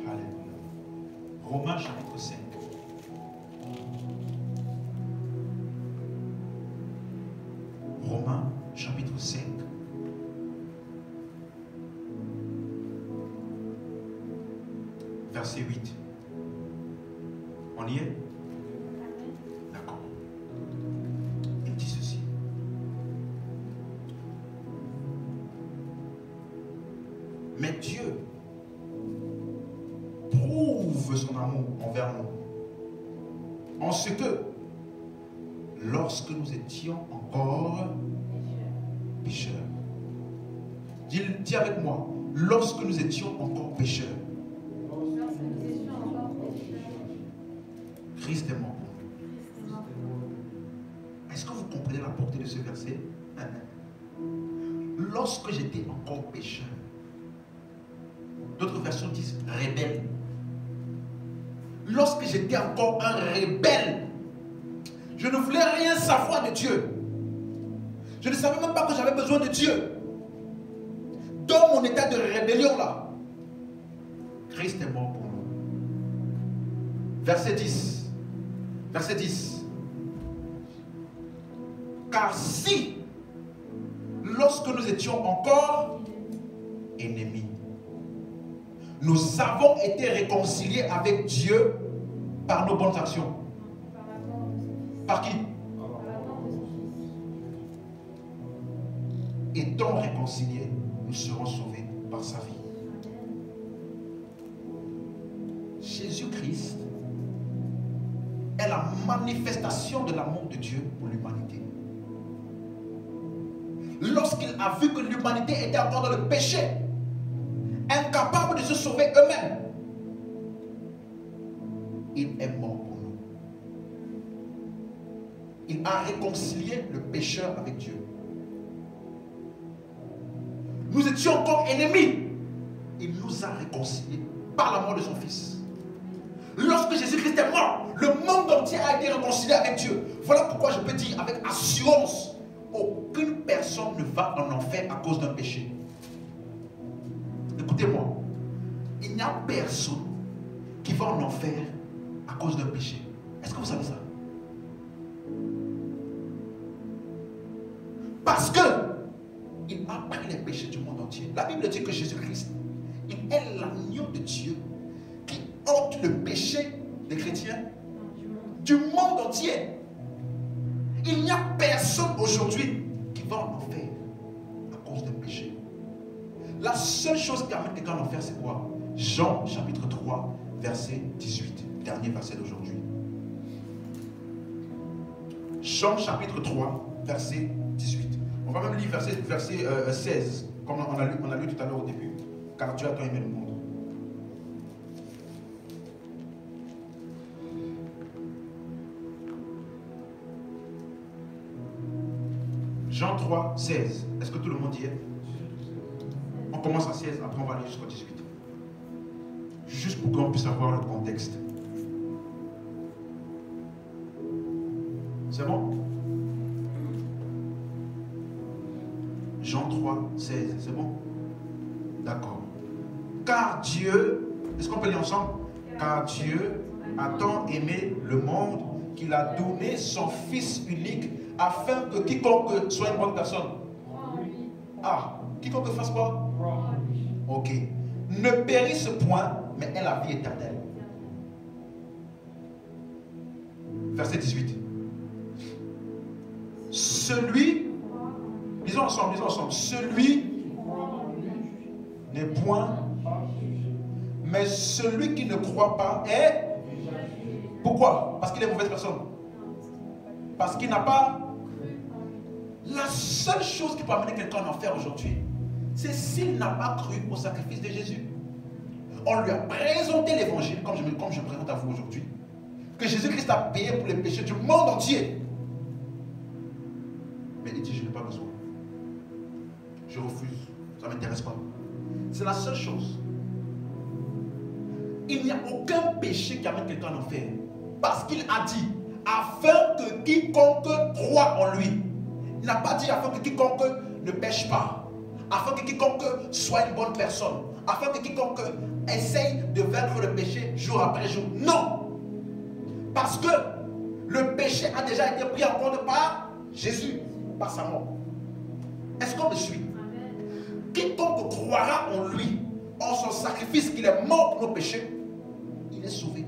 Alléluia. Romains chapitre 5. Romains chapitre 5. Verset 8. On y est? D'accord. Il dit ceci. Mais Dieu prouve son amour envers nous en ce que lorsque nous étions encore pécheurs, dis avec moi, lorsque nous étions encore pécheurs, Christ est mort pour nous. Est-ce que vous comprenez la portée de ce verset? Lorsque j'étais encore pécheur, d'autres versions disent rebelle. Lorsque j'étais encore un rebelle, je ne voulais rien savoir de Dieu. Je ne savais même pas que j'avais besoin de Dieu. Dans mon état de rébellion là, Christ est mort pour nous. Verset 10. Verset 10. Car si, lorsque nous étions encore ennemis, nous avons été réconciliés avec Dieu par nos bonnes actions. Par qui? Étant réconciliés, nous serons sauvés par sa vie. Jésus-Christ est la manifestation de l'amour de Dieu pour l'humanité. Lorsqu'il a vu que l'humanité était encore dans le péché, incapable de se sauver eux-mêmes, il est mort pour nous. Il a réconcilié le pécheur avec Dieu. Nous étions encore ennemis. Il nous a réconciliés par la mort de son Fils. Lorsque Jésus-Christ est mort, le monde entier a été réconcilié avec Dieu. Voilà pourquoi je peux dire avec assurance, aucune personne ne va en enfer à cause d'un péché. Écoutez-moi, il n'y a personne qui va en enfer à cause d'un péché. Est-ce que vous savez ça? Parce que il a pris les péchés du monde entier. La Bible dit que Jésus-Christ, il est l'agneau de Dieu qui ôte le péché des chrétiens du monde entier. Il n'y a personne aujourd'hui qui va en enfer à cause d'un péché. La seule chose qui amène quelqu'un en enfer, c'est quoi? Jean chapitre 3, verset 18, dernier verset d'aujourd'hui. Jean chapitre 3, verset 18. On va même lire verset 16, comme on a lu tout à l'heure au début. Car Dieu a tant aimé le monde. Jean 3, 16. Est-ce que tout le monde y est? On commence à 16, après on va aller jusqu'au 18. Juste pour qu'on puisse avoir le contexte. C'est bon? Jean 3, 16, c'est bon? D'accord. Car Dieu, est-ce qu'on peut lire ensemble? Car Dieu a tant aimé le monde qu'il a donné son Fils unique afin que quiconque soit une bonne personne. Ah, quiconque fasse quoi? Ok. Ne périsse point, mais ait la vie éternelle. Verset 18. Celui, lisons ensemble, celui n'est point, mais celui qui ne croit pas est. Pourquoi? Parce qu'il est une mauvaise personne. Parce qu'il n'a pas. La seule chose qui peut amener quelqu'un en enfer aujourd'hui, c'est s'il n'a pas cru au sacrifice de Jésus. On lui a présenté l'évangile, comme je présente à vous aujourd'hui, que Jésus-Christ a payé pour les péchés du monde entier. Mais il dit, je n'ai pas besoin. Je refuse. Ça ne m'intéresse pas. C'est la seule chose. Il n'y a aucun péché qui amène quelqu'un en enfer. Parce qu'il a dit, afin que quiconque croit en lui. Il n'a pas dit afin que quiconque ne pêche pas. Afin que quiconque soit une bonne personne. Afin que quiconque essaye de vaincre le péché jour après jour. Non. Parce que le péché a déjà été pris en compte par Jésus, par sa mort. Est-ce qu'on me suit? Quiconque croira en lui, en son sacrifice, qu'il est mort pour nos péchés, il est sauvé.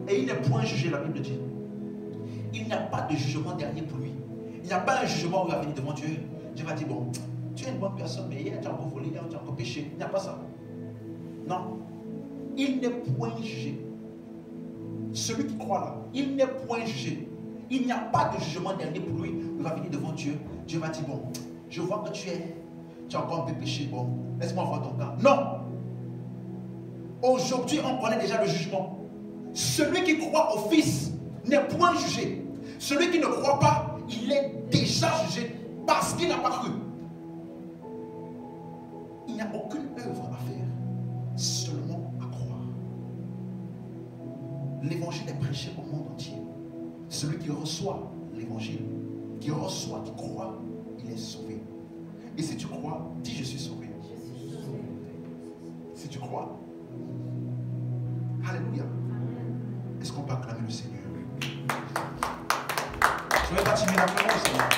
Et il n'est point jugé, la Bible dit. Il n'y a pas de jugement dernier pour lui. Il n'y a pas un jugement où il va venir devant Dieu. Dieu va dire, bon, tu es une bonne personne, mais hier tu as encore volé, hier tu as encore péché. Il n'y a pas ça. Non. Il n'est point jugé. Celui qui croit là, il n'est point jugé. Il n'y a pas de jugement dernier pour lui. Il va venir devant Dieu. Dieu va dire, bon, je vois que tu as encore un peu péché. Bon, laisse-moi voir ton cas. Non. Aujourd'hui, on connaît déjà le jugement. Celui qui croit au Fils n'est point jugé. Celui qui ne croit pas, il est déjà jugé parce qu'il n'a pas cru. Il n'y a aucune œuvre à faire, seulement à croire. L'évangile est prêché au monde entier. Celui qui reçoit l'évangile, qui reçoit, qui croit, il est sauvé. Et si tu crois, dis je suis sauvé. Si tu crois, alléluia. Est-ce qu'on peut acclamer le Seigneur? Soyez pas timide, acclamons le Seigneur.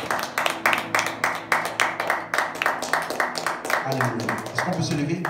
Alléluia. Est-ce qu'on peut se lever?